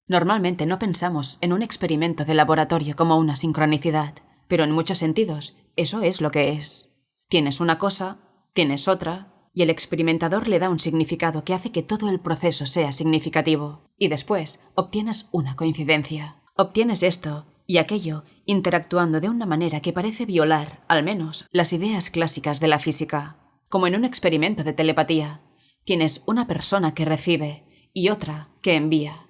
Normalmente no pensamos en un experimento de laboratorio como una sincronicidad, pero en muchos sentidos eso es lo que es. Tienes una cosa, tienes otra, y el experimentador le da un significado que hace que todo el proceso sea significativo. Y después obtienes una coincidencia. Obtienes esto y aquello interactuando de una manera que parece violar, al menos, las ideas clásicas de la física. Como en un experimento de telepatía. Tienes una persona que recibe y otra que envía.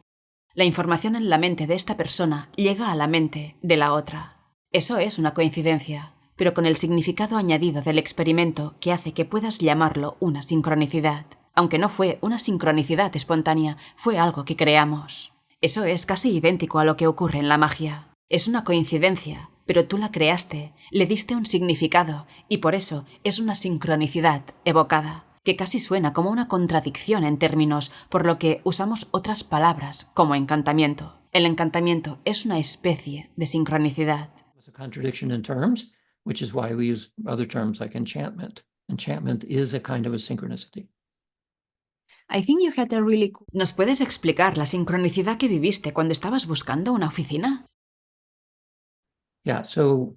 La información en la mente de esta persona llega a la mente de la otra. Eso es una coincidencia, pero con el significado añadido del experimento que hace que puedas llamarlo una sincronicidad. Aunque no fue una sincronicidad espontánea, fue algo que creamos. Eso es casi idéntico a lo que ocurre en la magia. Es una coincidencia, pero tú la creaste, le diste un significado y por eso es una sincronicidad evocada, que casi suena como una contradicción en términos, por lo que usamos otras palabras como encantamiento. El encantamiento es una especie de sincronicidad.
It's a contradiction in terms, which is why we use other terms like enchantment. Enchantment is a kind of a synchronicity.
I think you had a really cool...
¿Nos puedes explicar la sincronicidad que viviste cuando estabas buscando una oficina?
Yeah, so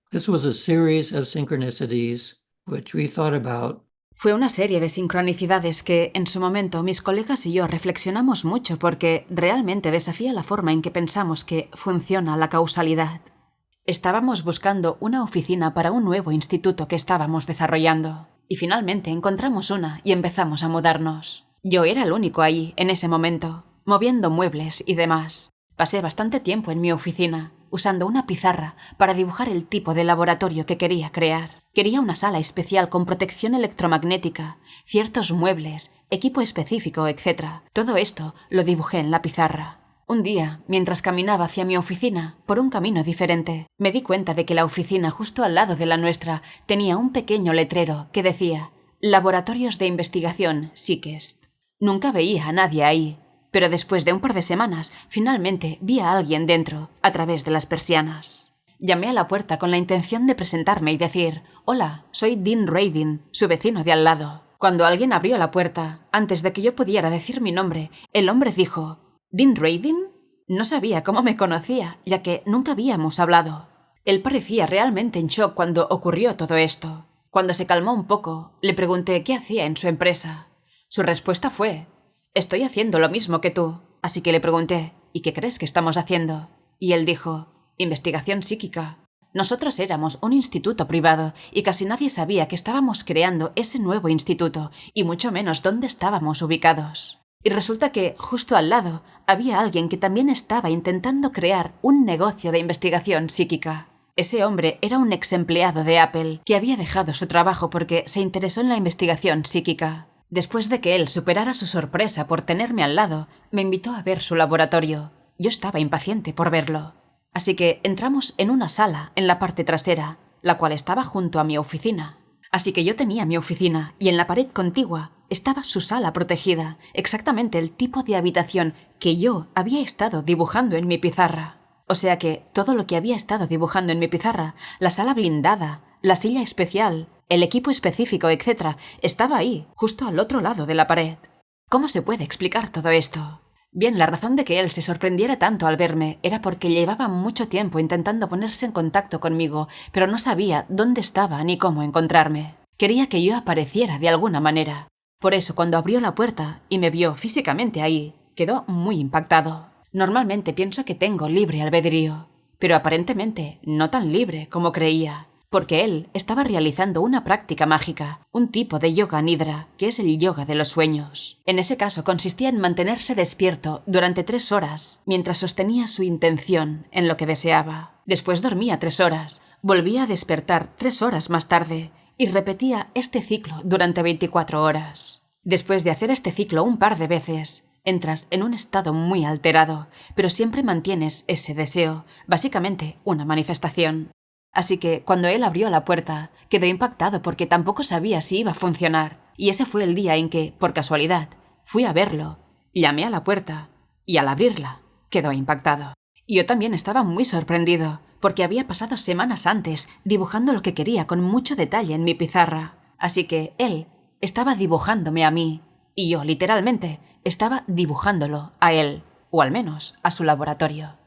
this was a series of synchronicities which we thought about.
Fue una serie de sincronicidades que, en su momento, mis colegas y yo reflexionamos mucho porque realmente desafía la forma en que pensamos que funciona la causalidad. Estábamos buscando una oficina para un nuevo instituto que estábamos desarrollando. Y finalmente encontramos una y empezamos a mudarnos. Yo era el único ahí, en ese momento, moviendo muebles y demás. Pasé bastante tiempo en mi oficina, usando una pizarra para dibujar el tipo de laboratorio que quería crear. Quería una sala especial con protección electromagnética, ciertos muebles, equipo específico, etc. Todo esto lo dibujé en la pizarra. Un día, mientras caminaba hacia mi oficina, por un camino diferente, me di cuenta de que la oficina justo al lado de la nuestra tenía un pequeño letrero que decía «Laboratorios de Investigación Psychest». Nunca veía a nadie ahí, pero después de un par de semanas, finalmente vi a alguien dentro, a través de las persianas. Llamé a la puerta con la intención de presentarme y decir «Hola, soy Dean Radin, su vecino de al lado». Cuando alguien abrió la puerta, antes de que yo pudiera decir mi nombre, el hombre dijo «¿Dean Radin?». No sabía cómo me conocía, ya que nunca habíamos hablado. Él parecía realmente en shock cuando ocurrió todo esto. Cuando se calmó un poco, le pregunté qué hacía en su empresa. Su respuesta fue «Estoy haciendo lo mismo que tú». Así que le pregunté «¿Y qué crees que estamos haciendo?». Y él dijo «Investigación psíquica». Nosotros éramos un instituto privado y casi nadie sabía que estábamos creando ese nuevo instituto y mucho menos dónde estábamos ubicados. Y resulta que, justo al lado, había alguien que también estaba intentando crear un negocio de investigación psíquica. Ese hombre era un ex empleado de Apple que había dejado su trabajo porque se interesó en la investigación psíquica. Después de que él superara su sorpresa por tenerme al lado, me invitó a ver su laboratorio. Yo estaba impaciente por verlo. Así que entramos en una sala en la parte trasera, la cual estaba junto a mi oficina. Así que yo tenía mi oficina y en la pared contigua estaba su sala protegida, exactamente el tipo de habitación que yo había estado dibujando en mi pizarra. O sea que todo lo que había estado dibujando en mi pizarra, la sala blindada, la silla especial, el equipo específico, etc., estaba ahí, justo al otro lado de la pared. ¿Cómo se puede explicar todo esto? Bien, la razón de que él se sorprendiera tanto al verme era porque llevaba mucho tiempo intentando ponerse en contacto conmigo, pero no sabía dónde estaba ni cómo encontrarme. Quería que yo apareciera de alguna manera. Por eso, cuando abrió la puerta y me vio físicamente ahí, quedó muy impactado. Normalmente pienso que tengo libre albedrío, pero aparentemente no tan libre como creía, porque él estaba realizando una práctica mágica, un tipo de yoga nidra, que es el yoga de los sueños. En ese caso consistía en mantenerse despierto durante 3 horas, mientras sostenía su intención en lo que deseaba. Después dormía 3 horas, volvía a despertar 3 horas más tarde, y repetía este ciclo durante 24 horas. Después de hacer este ciclo un par de veces, entras en un estado muy alterado, pero siempre mantienes ese deseo, básicamente una manifestación. Así que, cuando él abrió la puerta, quedó impactado porque tampoco sabía si iba a funcionar, y ese fue el día en que, por casualidad, fui a verlo, llamé a la puerta, y al abrirla, quedó impactado. Y yo también estaba muy sorprendido, porque había pasado semanas antes dibujando lo que quería con mucho detalle en mi pizarra. Así que él estaba dibujándome a mí, y yo, literalmente, estaba dibujándolo a él, o al menos a su laboratorio.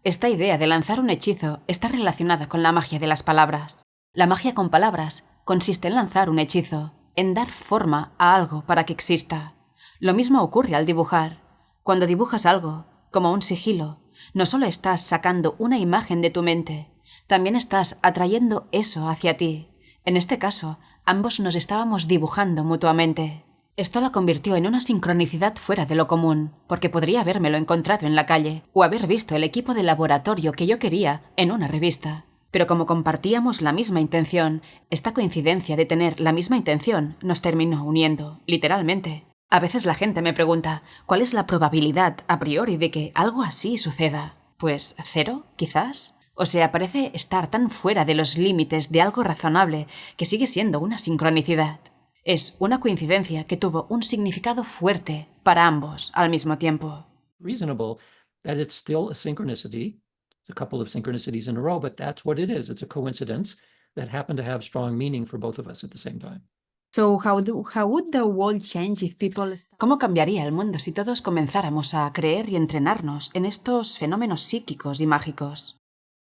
Esta idea de lanzar un hechizo está relacionada con la magia de las palabras. La magia con palabras consiste en lanzar un hechizo, en dar forma a algo para que exista. Lo mismo ocurre al dibujar. Cuando dibujas algo, como un sigilo, no solo estás sacando una imagen de tu mente, también estás atrayendo eso hacia ti. En este caso, ambos nos estábamos dibujando mutuamente. Esto la convirtió en una sincronicidad fuera de lo común, porque podría habérmelo encontrado en la calle o haber visto el equipo de laboratorio que yo quería en una revista. Pero como compartíamos la misma intención, esta coincidencia de tener la misma intención nos terminó uniendo, literalmente. A veces la gente me pregunta, ¿cuál es la probabilidad a priori de que algo así suceda? Pues 0, quizás. O sea, parece estar tan fuera de los límites de algo razonable que sigue siendo una sincronicidad. Es una coincidencia que tuvo un significado fuerte para ambos al mismo tiempo.
Reasonable that it's still a synchronicity. It's a couple of synchronicities in a row, but that's what it is. It's a coincidence that happened to have strong meaning for both of us at the same time.
So how would the world change if people
¿Cómo cambiaría el mundo si todos comenzáramos a creer y entrenarnos en estos fenómenos psíquicos y mágicos?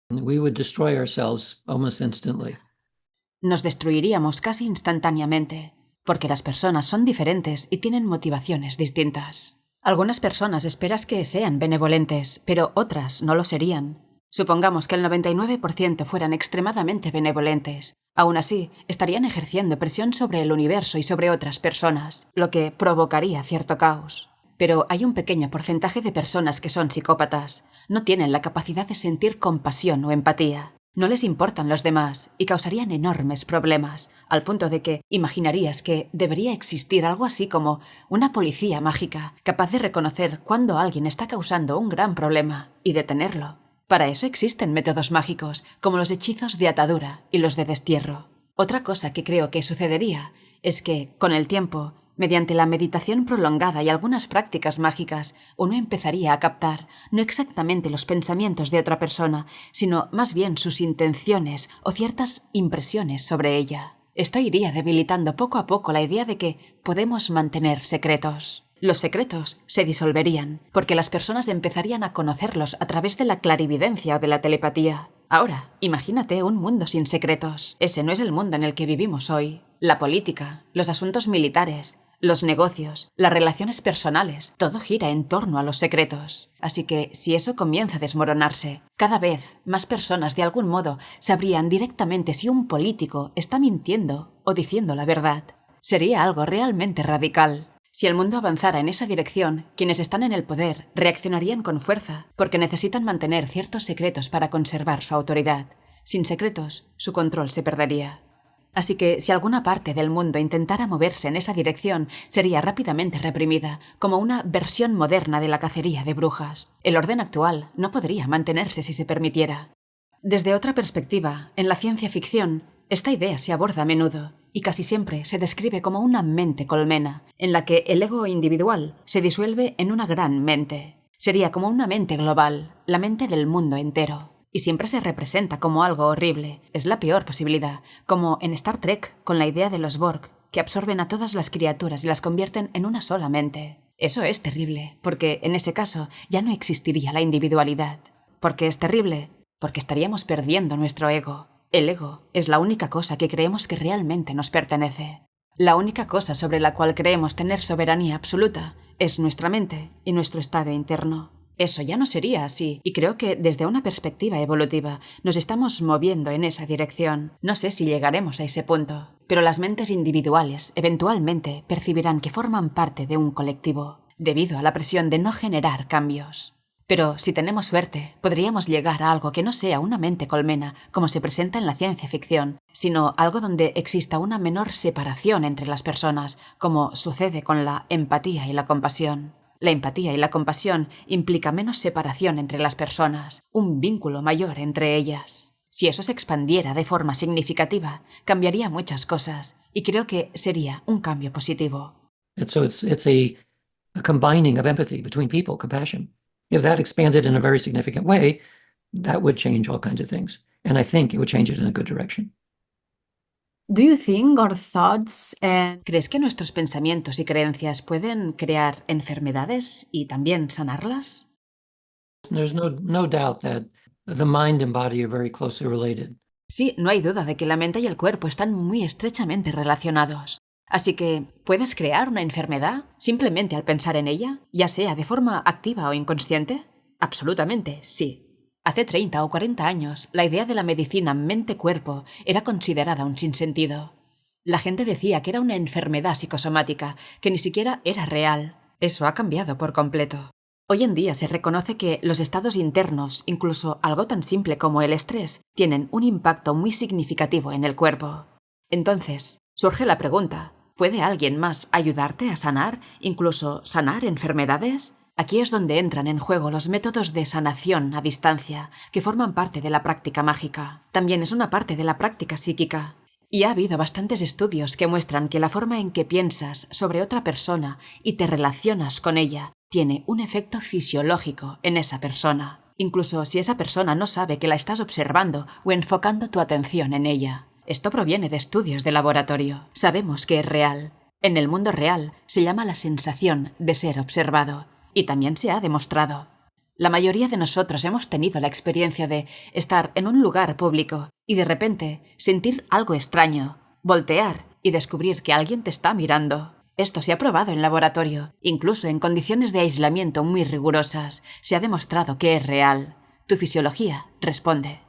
We would destroy ourselves almost instantly.
Nos destruiríamos casi instantáneamente, porque las personas son diferentes y tienen motivaciones distintas. Algunas personas esperas que sean benevolentes, pero otras no lo serían. Supongamos que el 99% fueran extremadamente benevolentes. Aún así, estarían ejerciendo presión sobre el universo y sobre otras personas, lo que provocaría cierto caos. Pero hay un pequeño porcentaje de personas que son psicópatas. No tienen la capacidad de sentir compasión o empatía. No les importan los demás y causarían enormes problemas, al punto de que imaginarías que debería existir algo así como una policía mágica, capaz de reconocer cuando alguien está causando un gran problema y detenerlo. Para eso existen métodos mágicos, como los hechizos de atadura y los de destierro. Otra cosa que creo que sucedería es que, con el tiempo, mediante la meditación prolongada y algunas prácticas mágicas, uno empezaría a captar no exactamente los pensamientos de otra persona, sino más bien sus intenciones o ciertas impresiones sobre ella. Esto iría debilitando poco a poco la idea de que podemos mantener secretos. Los secretos se disolverían, porque las personas empezarían a conocerlos a través de la clarividencia o de la telepatía. Ahora, imagínate un mundo sin secretos. Ese no es el mundo en el que vivimos hoy. La política, los asuntos militares, los negocios, las relaciones personales, todo gira en torno a los secretos. Así que, si eso comienza a desmoronarse, cada vez más personas de algún modo sabrían directamente si un político está mintiendo o diciendo la verdad. Sería algo realmente radical. Si el mundo avanzara en esa dirección, quienes están en el poder reaccionarían con fuerza, porque necesitan mantener ciertos secretos para conservar su autoridad. Sin secretos, su control se perdería. Así que, si alguna parte del mundo intentara moverse en esa dirección, sería rápidamente reprimida, como una versión moderna de la cacería de brujas. El orden actual no podría mantenerse si se permitiera. Desde otra perspectiva, en la ciencia ficción, esta idea se aborda a menudo y casi siempre se describe como una mente colmena, en la que el ego individual se disuelve en una gran mente. Sería como una mente global, la mente del mundo entero. Y siempre se representa como algo horrible. Es la peor posibilidad, como en Star Trek con la idea de los Borg, que absorben a todas las criaturas y las convierten en una sola mente. Eso es terrible, porque en ese caso ya no existiría la individualidad. ¿Por qué es terrible? Porque estaríamos perdiendo nuestro ego. El ego es la única cosa que creemos que realmente nos pertenece. La única cosa sobre la cual creemos tener soberanía absoluta es nuestra mente y nuestro estado interno. Eso ya no sería así, y creo que desde una perspectiva evolutiva nos estamos moviendo en esa dirección. No sé si llegaremos a ese punto, pero las mentes individuales eventualmente percibirán que forman parte de un colectivo, debido a la presión de no generar cambios. Pero si tenemos suerte, podríamos llegar a algo que no sea una mente colmena, como se presenta en la ciencia ficción, sino algo donde exista una menor separación entre las personas, como sucede con la empatía y la compasión. La empatía y la compasión implica menos separación entre las personas, un vínculo mayor entre ellas. Si eso se expandiera de forma significativa, cambiaría muchas cosas, y creo que sería un cambio positivo.
It's a combining of empathy between people, compassion. If that expanded in a very significant way, that would change all kinds of things. And I think it would change it in a good direction.
Do you think our thoughts and
¿Crees que nuestros pensamientos y creencias pueden crear enfermedades y también sanarlas?
There's no doubt that the mind and body are very closely related.
Sí, no hay duda de que la mente y el cuerpo están muy estrechamente relacionados. Así que, ¿puedes crear una enfermedad simplemente al pensar en ella, ya sea de forma activa o inconsciente? Absolutamente, sí. Hace 30 o 40 años, la idea de la medicina mente-cuerpo era considerada un sinsentido. La gente decía que era una enfermedad psicosomática, que ni siquiera era real. Eso ha cambiado por completo. Hoy en día se reconoce que los estados internos, incluso algo tan simple como el estrés, tienen un impacto muy significativo en el cuerpo. Entonces, surge la pregunta, ¿puede alguien más ayudarte a sanar, incluso sanar enfermedades? Aquí es donde entran en juego los métodos de sanación a distancia, que forman parte de la práctica mágica. También es una parte de la práctica psíquica. Y ha habido bastantes estudios que muestran que la forma en que piensas sobre otra persona y te relacionas con ella tiene un efecto fisiológico en esa persona, incluso si esa persona no sabe que la estás observando o enfocando tu atención en ella. Esto proviene de estudios de laboratorio. Sabemos que es real. En el mundo real se llama la sensación de ser observado, y también se ha demostrado. La mayoría de nosotros hemos tenido la experiencia de estar en un lugar público y de repente sentir algo extraño, voltear y descubrir que alguien te está mirando. Esto se ha probado en laboratorio, incluso en condiciones de aislamiento muy rigurosas. Se ha demostrado que es real. Tu fisiología responde.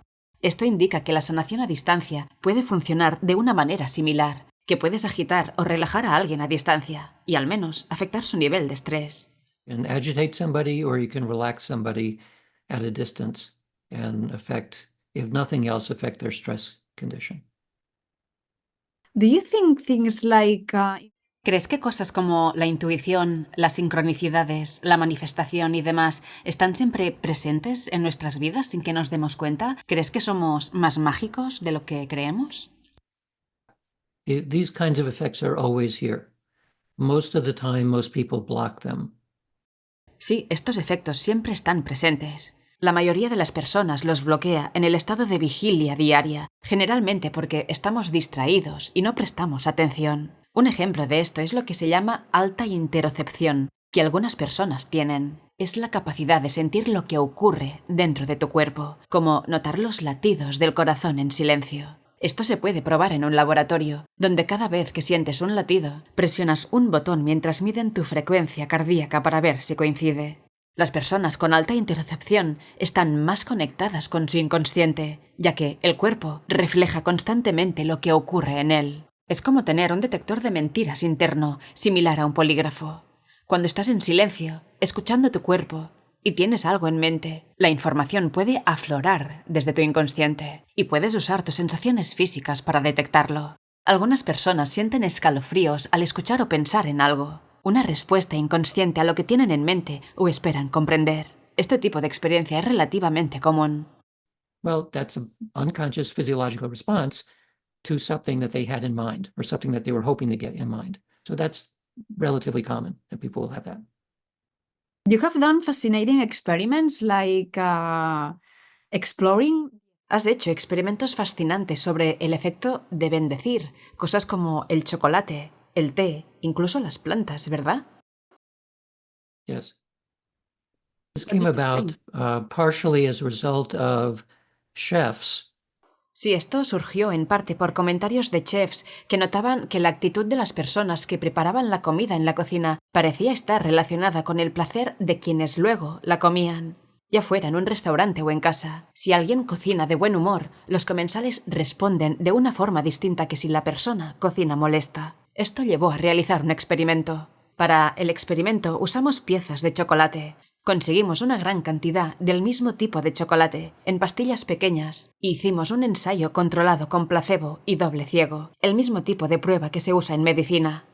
Esto indica que la sanación a distancia puede funcionar de una manera similar, que puedes agitar o relajar a alguien a distancia y al menos afectar su nivel de estrés.
You can agitate somebody or you can relax somebody at a distance and affect, if nothing else, affect their stress condition.
do you think things like
¿Crees que cosas como la intuición, las sincronicidades, la manifestación y demás están siempre presentes en nuestras vidas sin que nos demos cuenta? ¿Crees que somos más mágicos de lo que creemos?
These kinds of effects are always here. Most of the time, most people block them.
Sí, estos efectos siempre están presentes. La mayoría de las personas los bloquea en el estado de vigilia diaria, generalmente porque estamos distraídos y no prestamos atención. Un ejemplo de esto es lo que se llama alta interocepción, que algunas personas tienen. Es la capacidad de sentir lo que ocurre dentro de tu cuerpo, como notar los latidos del corazón en silencio. Esto se puede probar en un laboratorio, donde cada vez que sientes un latido, presionas un botón mientras miden tu frecuencia cardíaca para ver si coincide. Las personas con alta interocepción están más conectadas con su inconsciente, ya que el cuerpo refleja constantemente lo que ocurre en él. Es como tener un detector de mentiras interno, similar a un polígrafo. Cuando estás en silencio, escuchando tu cuerpo, y tienes algo en mente, la información puede aflorar desde tu inconsciente y puedes usar tus sensaciones físicas para detectarlo. Algunas personas sienten escalofríos al escuchar o pensar en algo, una respuesta inconsciente a lo que tienen en mente o esperan comprender. Este tipo de experiencia es relativamente común.
Well, that's an unconscious physiological response to something that they had in mind or something that they were hoping to get in mind. So that's relatively common that people will have that.
you have done fascinating experiments like exploring
Has hecho experimentos fascinantes sobre el efecto de bendecir, cosas como el chocolate, el té, incluso las plantas, ¿verdad?
Yes. This came about partially as a result of chefs
Sí, esto surgió en parte por comentarios de chefs que notaban que la actitud de las personas que preparaban la comida en la cocina parecía estar relacionada con el placer de quienes luego la comían. Ya fuera en un restaurante o en casa, si alguien cocina de buen humor, los comensales responden de una forma distinta que si la persona cocina molesta. Esto llevó a realizar un experimento. Para el experimento usamos piezas de chocolate. Conseguimos una gran cantidad del mismo tipo de chocolate, en pastillas pequeñas, e hicimos un ensayo controlado con placebo y doble ciego, el mismo tipo de prueba que se usa en medicina.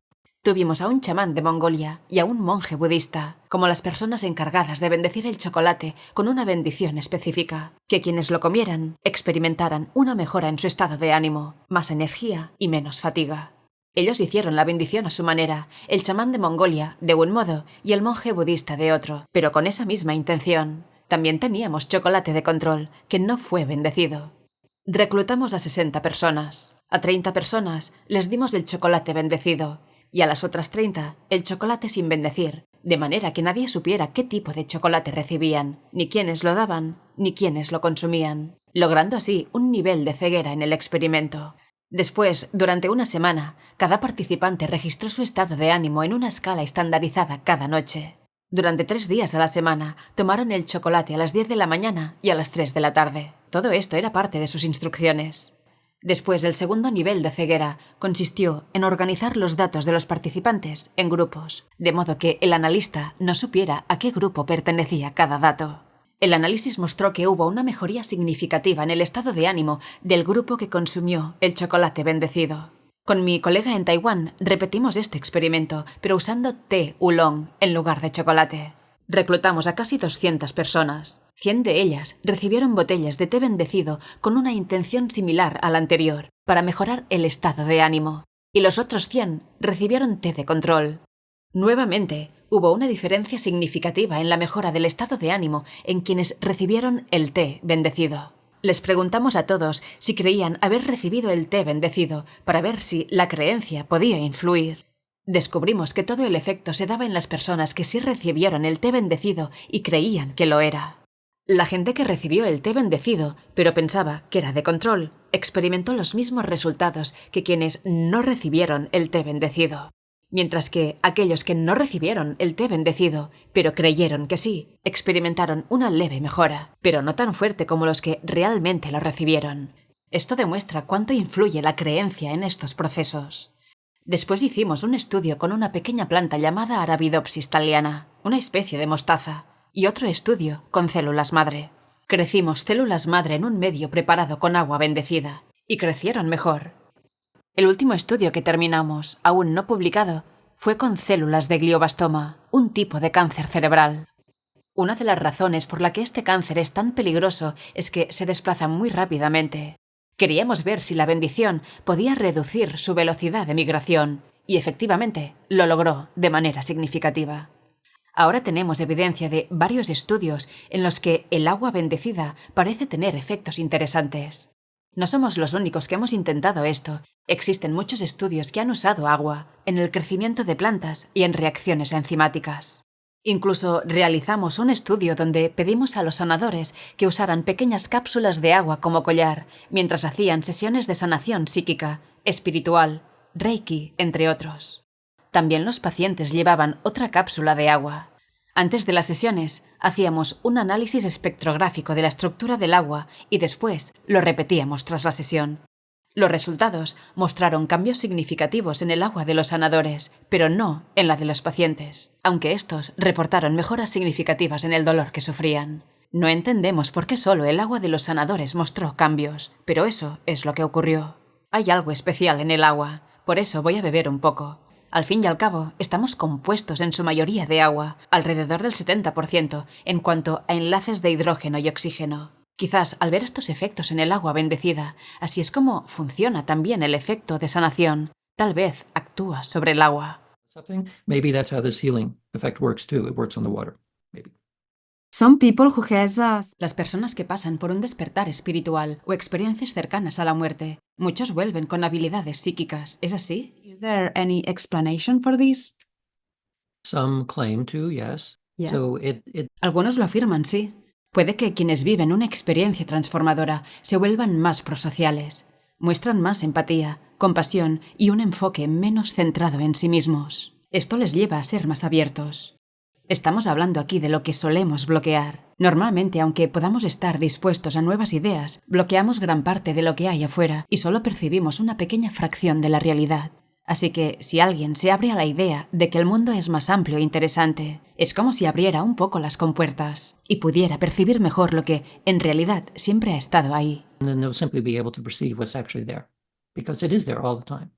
Tuvimos a un chamán de Mongolia y a un monje budista, como las personas encargadas de bendecir el chocolate con una bendición específica, que quienes lo comieran experimentaran una mejora en su estado de ánimo, más energía y menos fatiga. Ellos hicieron la bendición a su manera, el chamán de Mongolia de un modo y el monje budista de otro, pero con esa misma intención. También teníamos chocolate de control, que no fue bendecido. Reclutamos a 60 personas. A 30 personas les dimos el chocolate bendecido y a las otras 30 el chocolate sin bendecir, de manera que nadie supiera qué tipo de chocolate recibían, ni quiénes lo daban, ni quiénes lo consumían, logrando así un nivel de ceguera en el experimento. Después, durante una semana, cada participante registró su estado de ánimo en una escala estandarizada cada noche. Durante 3 días a la semana, tomaron el chocolate a las 10 de la mañana y a las 3 de la tarde. Todo esto era parte de sus instrucciones. Después, el segundo nivel de ceguera consistió en organizar los datos de los participantes en grupos, de modo que el analista no supiera a qué grupo pertenecía cada dato. El análisis mostró que hubo una mejoría significativa en el estado de ánimo del grupo que consumió el chocolate bendecido. Con mi colega en Taiwán repetimos este experimento, pero usando té oolong en lugar de chocolate. Reclutamos a casi 200 personas. 100 de ellas recibieron botellas de té bendecido con una intención similar a la anterior, para mejorar el estado de ánimo. Y los otros 100 recibieron té de control. Nuevamente, hubo una diferencia significativa en la mejora del estado de ánimo en quienes recibieron el té bendecido. Les preguntamos a todos si creían haber recibido el té bendecido para ver si la creencia podía influir. Descubrimos que todo el efecto se daba en las personas que sí recibieron el té bendecido y creían que lo era. La gente que recibió el té bendecido, pero pensaba que era de control, experimentó los mismos resultados que quienes no recibieron el té bendecido. Mientras que aquellos que no recibieron el té bendecido, pero creyeron que sí, experimentaron una leve mejora, pero no tan fuerte como los que realmente lo recibieron. Esto demuestra cuánto influye la creencia en estos procesos. Después hicimos un estudio con una pequeña planta llamada Arabidopsis thaliana, una especie de mostaza, y otro estudio con células madre. Crecimos células madre en un medio preparado con agua bendecida, y crecieron mejor. El último estudio que terminamos, aún no publicado, fue con células de glioblastoma, un tipo de cáncer cerebral. Una de las razones por la que este cáncer es tan peligroso es que se desplaza muy rápidamente. Queríamos ver si la bendición podía reducir su velocidad de migración, y efectivamente lo logró de manera significativa. Ahora tenemos evidencia de varios estudios en los que el agua bendecida parece tener efectos interesantes. No somos los únicos que hemos intentado esto. Existen muchos estudios que han usado agua en el crecimiento de plantas y en reacciones enzimáticas. Incluso realizamos un estudio donde pedimos a los sanadores que usaran pequeñas cápsulas de agua como collar mientras hacían sesiones de sanación psíquica, espiritual, reiki, entre otros. También los pacientes llevaban otra cápsula de agua. Antes de las sesiones, hacíamos un análisis espectrográfico de la estructura del agua y después lo repetíamos tras la sesión. Los resultados mostraron cambios significativos en el agua de los sanadores, pero no en la de los pacientes, aunque estos reportaron mejoras significativas en el dolor que sufrían. No entendemos por qué solo el agua de los sanadores mostró cambios, pero eso es lo que ocurrió. Hay algo especial en el agua, por eso voy a beber un poco. Al fin y al cabo, estamos compuestos en su mayoría de agua, alrededor del 70%, en cuanto a enlaces de hidrógeno y oxígeno. Quizás al ver estos efectos en el agua bendecida, así es como funciona también el efecto de sanación. Tal vez actúa sobre el agua.
Maybe that's how this healing effect works too. It works on the water. Maybe.
Some people who has
Las personas que pasan por un despertar espiritual o experiencias cercanas a la muerte, muchos vuelven con habilidades psíquicas, ¿es así?
is there any explanation for this?
Some claim to, yes.
Yeah.
So it
Algunos lo afirman, sí. Puede que quienes viven una experiencia transformadora se vuelvan más prosociales, muestran más empatía, compasión y un enfoque menos centrado en sí mismos. Esto les lleva a ser más abiertos. Estamos hablando aquí de lo que solemos bloquear. Normalmente, aunque podamos estar dispuestos a nuevas ideas, bloqueamos gran parte de lo que hay afuera y solo percibimos una pequeña fracción de la realidad. Así que, si alguien se abre a la idea de que el mundo es más amplio e interesante, es como si abriera un poco las compuertas y pudiera percibir mejor lo que, en realidad, siempre ha estado ahí.
and then they'll simply be able to perceive what's actually there, because it is there all the time.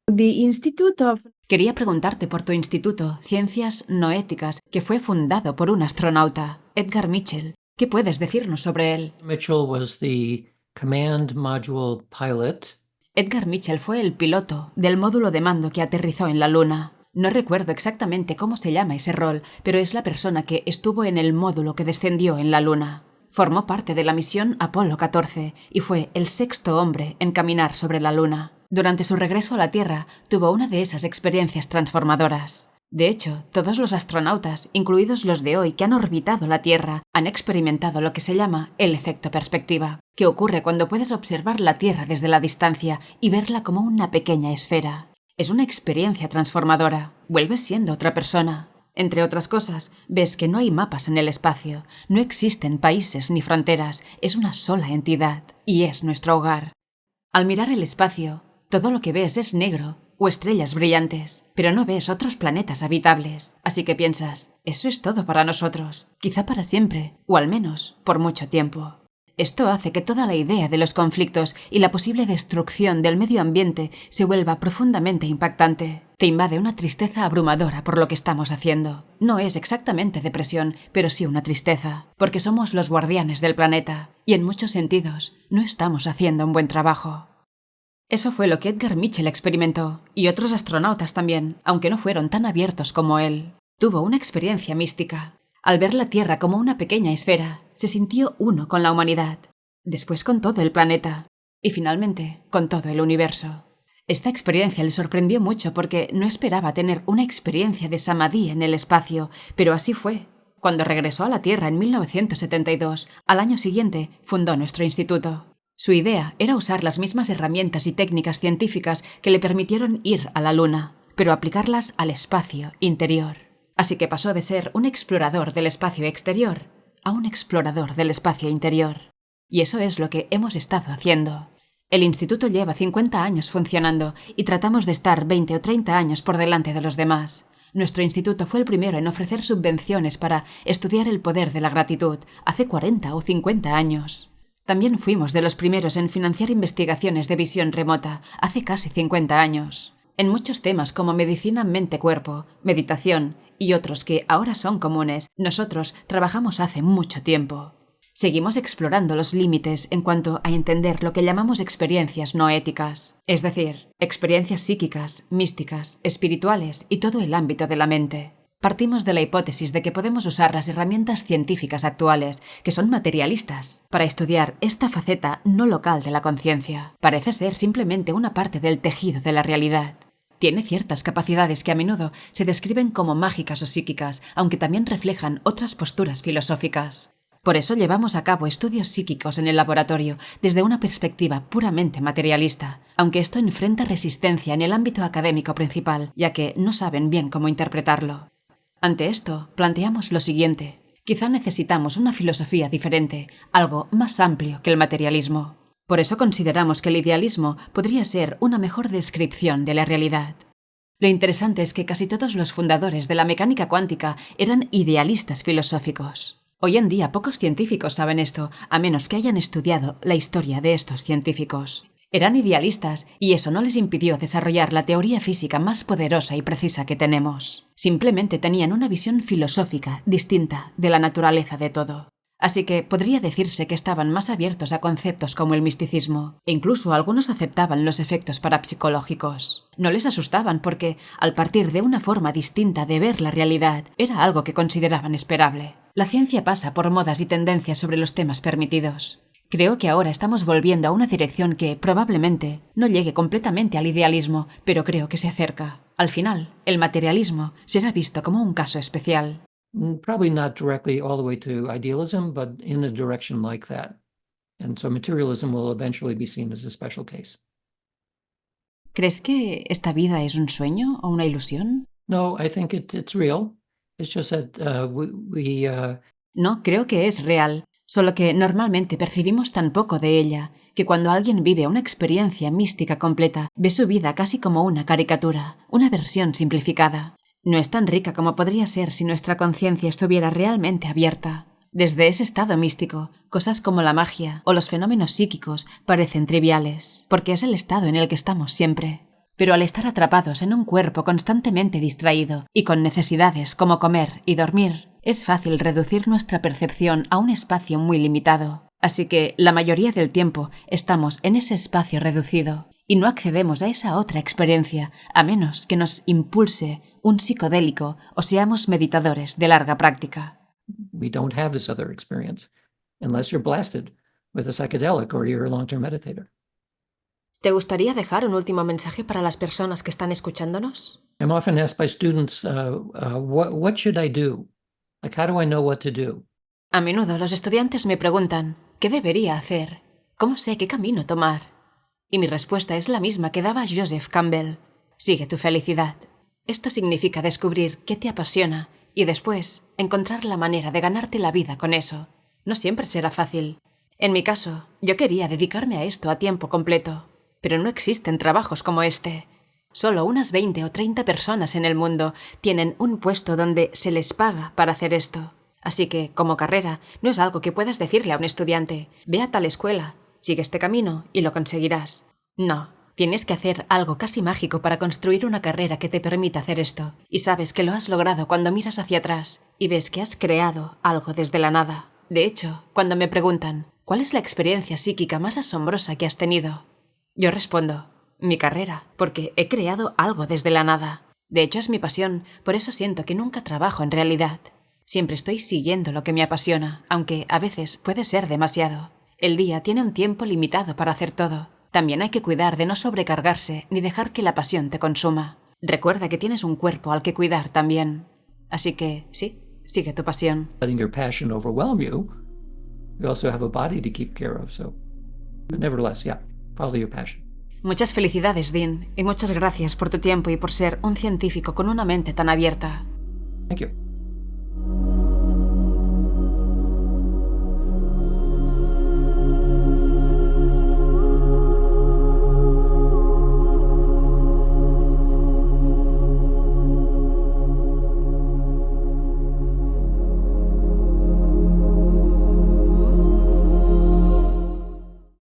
The Institute of
Quería preguntarte por tu instituto, Ciencias Noéticas, que fue fundado por un astronauta, Edgar Mitchell. ¿Qué puedes decirnos sobre él?
Mitchell was the command module pilot.
Edgar Mitchell fue el piloto del módulo de mando que aterrizó en la Luna. No recuerdo exactamente cómo se llama ese rol, pero es la persona que estuvo en el módulo que descendió en la Luna. Formó parte de la misión Apolo 14 y fue el sexto hombre en caminar sobre la Luna. Durante su regreso a la Tierra, tuvo una de esas experiencias transformadoras. De hecho, todos los astronautas, incluidos los de hoy que han orbitado la Tierra, han experimentado lo que se llama el efecto perspectiva, que ocurre cuando puedes observar la Tierra desde la distancia y verla como una pequeña esfera. Es una experiencia transformadora. Vuelves siendo otra persona. Entre otras cosas, ves que no hay mapas en el espacio, no existen países ni fronteras, es una sola entidad, y es nuestro hogar. Al mirar el espacio, todo lo que ves es negro o estrellas brillantes, pero no ves otros planetas habitables, así que piensas, eso es todo para nosotros, quizá para siempre, o al menos por mucho tiempo. Esto hace que toda la idea de los conflictos y la posible destrucción del medio ambiente se vuelva profundamente impactante. Te invade una tristeza abrumadora por lo que estamos haciendo. No es exactamente depresión, pero sí una tristeza, porque somos los guardianes del planeta, y en muchos sentidos no estamos haciendo un buen trabajo. Eso fue lo que Edgar Mitchell experimentó, y otros astronautas también, aunque no fueron tan abiertos como él. Tuvo una experiencia mística. Al ver la Tierra como una pequeña esfera, se sintió uno con la humanidad, después con todo el planeta, y finalmente con todo el universo. Esta experiencia le sorprendió mucho porque no esperaba tener una experiencia de samadhi en el espacio, pero así fue. Cuando regresó a la Tierra en 1972, al año siguiente, fundó nuestro instituto. Su idea era usar las mismas herramientas y técnicas científicas que le permitieron ir a la Luna, pero aplicarlas al espacio interior. Así que pasó de ser un explorador del espacio exterior a un explorador del espacio interior. Y eso es lo que hemos estado haciendo. El instituto lleva 50 años funcionando y tratamos de estar 20 o 30 años por delante de los demás. Nuestro instituto fue el primero en ofrecer subvenciones para estudiar el poder de la gratitud hace 40 o 50 años. También fuimos de los primeros en financiar investigaciones de visión remota hace casi 50 años. En muchos temas como medicina mente-cuerpo, meditación y otros que ahora son comunes, nosotros trabajamos hace mucho tiempo. Seguimos explorando los límites en cuanto a entender lo que llamamos experiencias no éticas, es decir, experiencias psíquicas, místicas, espirituales y todo el ámbito de la mente. Partimos de la hipótesis de que podemos usar las herramientas científicas actuales, que son materialistas, para estudiar esta faceta no local de la conciencia. Parece ser simplemente una parte del tejido de la realidad. Tiene ciertas capacidades que a menudo se describen como mágicas o psíquicas, aunque también reflejan otras posturas filosóficas. Por eso llevamos a cabo estudios psíquicos en el laboratorio desde una perspectiva puramente materialista, aunque esto enfrenta resistencia en el ámbito académico principal, ya que no saben bien cómo interpretarlo. Ante esto, planteamos lo siguiente. Quizá necesitamos una filosofía diferente, algo más amplio que el materialismo. Por eso consideramos que el idealismo podría ser una mejor descripción de la realidad. Lo interesante es que casi todos los fundadores de la mecánica cuántica eran idealistas filosóficos. Hoy en día pocos científicos saben esto, a menos que hayan estudiado la historia de estos científicos. Eran idealistas y eso no les impidió desarrollar la teoría física más poderosa y precisa que tenemos. Simplemente tenían una visión filosófica distinta de la naturaleza de todo.
Así que podría decirse que estaban más abiertos a conceptos como el misticismo, e incluso algunos aceptaban los efectos parapsicológicos. No les asustaban porque, al partir de una forma distinta de ver la realidad, era algo que consideraban esperable. La ciencia pasa por modas y tendencias sobre los temas permitidos. Creo que ahora estamos volviendo a una dirección que, probablemente, no llegue completamente al idealismo, pero creo que se acerca. Al final, el materialismo será visto como un caso especial.
Probably not directly all the way to idealism, but in a direction like that. And so materialism will eventually be seen as a special case.
¿Crees que esta vida es un sueño o una ilusión?
No, I think it's real. It's just that
No, creo que es real, solo que normalmente percibimos tan poco de ella que cuando alguien vive una experiencia mística completa, ve su vida casi como una caricatura, una versión simplificada. No es tan rica como podría ser si nuestra conciencia estuviera realmente abierta. Desde ese estado místico, cosas como la magia o los fenómenos psíquicos parecen triviales, porque es el estado en el que estamos siempre. Pero al estar atrapados en un cuerpo constantemente distraído y con necesidades como comer y dormir, es fácil reducir nuestra percepción a un espacio muy limitado. Así que la mayoría del tiempo estamos en ese espacio reducido y no accedemos a esa otra experiencia a menos que nos impulse un psicodélico o seamos meditadores de larga práctica.
we don't have this other experience unless you're blasted with a psychedelic or you're a long-term meditator.
¿Te gustaría dejar un último mensaje para las personas que están escuchándonos?
I'm often asked by students, what should I do? Like, how do I know what to do?
A menudo los estudiantes me preguntan, ¿qué debería hacer? ¿Cómo sé qué camino tomar? Y mi respuesta es la misma que daba Joseph Campbell. Sigue tu felicidad. Esto significa descubrir qué te apasiona y después encontrar la manera de ganarte la vida con eso. No siempre será fácil. En mi caso, yo quería dedicarme a esto a tiempo completo, pero no existen trabajos como este. Solo unas 20 o 30 personas en el mundo tienen un puesto donde se les paga para hacer esto. Así que, como carrera, no es algo que puedas decirle a un estudiante, ve a tal escuela, sigue este camino y lo conseguirás. No, tienes que hacer algo casi mágico para construir una carrera que te permita hacer esto. Y sabes que lo has logrado cuando miras hacia atrás y ves que has creado algo desde la nada. De hecho, cuando me preguntan, ¿cuál es la experiencia psíquica más asombrosa que has tenido? Yo respondo, mi carrera, porque he creado algo desde la nada. De hecho, es mi pasión, por eso siento que nunca trabajo en realidad. Siempre estoy siguiendo lo que me apasiona, aunque a veces puede ser demasiado. El día tiene un tiempo limitado para hacer todo. También hay que cuidar de no sobrecargarse ni dejar que la pasión te consuma. Recuerda que tienes un cuerpo al que cuidar también. Así que, sí, sigue tu pasión.
Letting your passion overwhelm you, you also have a body to keep care of. So, but nevertheless, yeah, follow your passion.
Muchas felicidades, Dean, y muchas gracias por tu tiempo y por ser un científico con una mente tan abierta.
Thank you.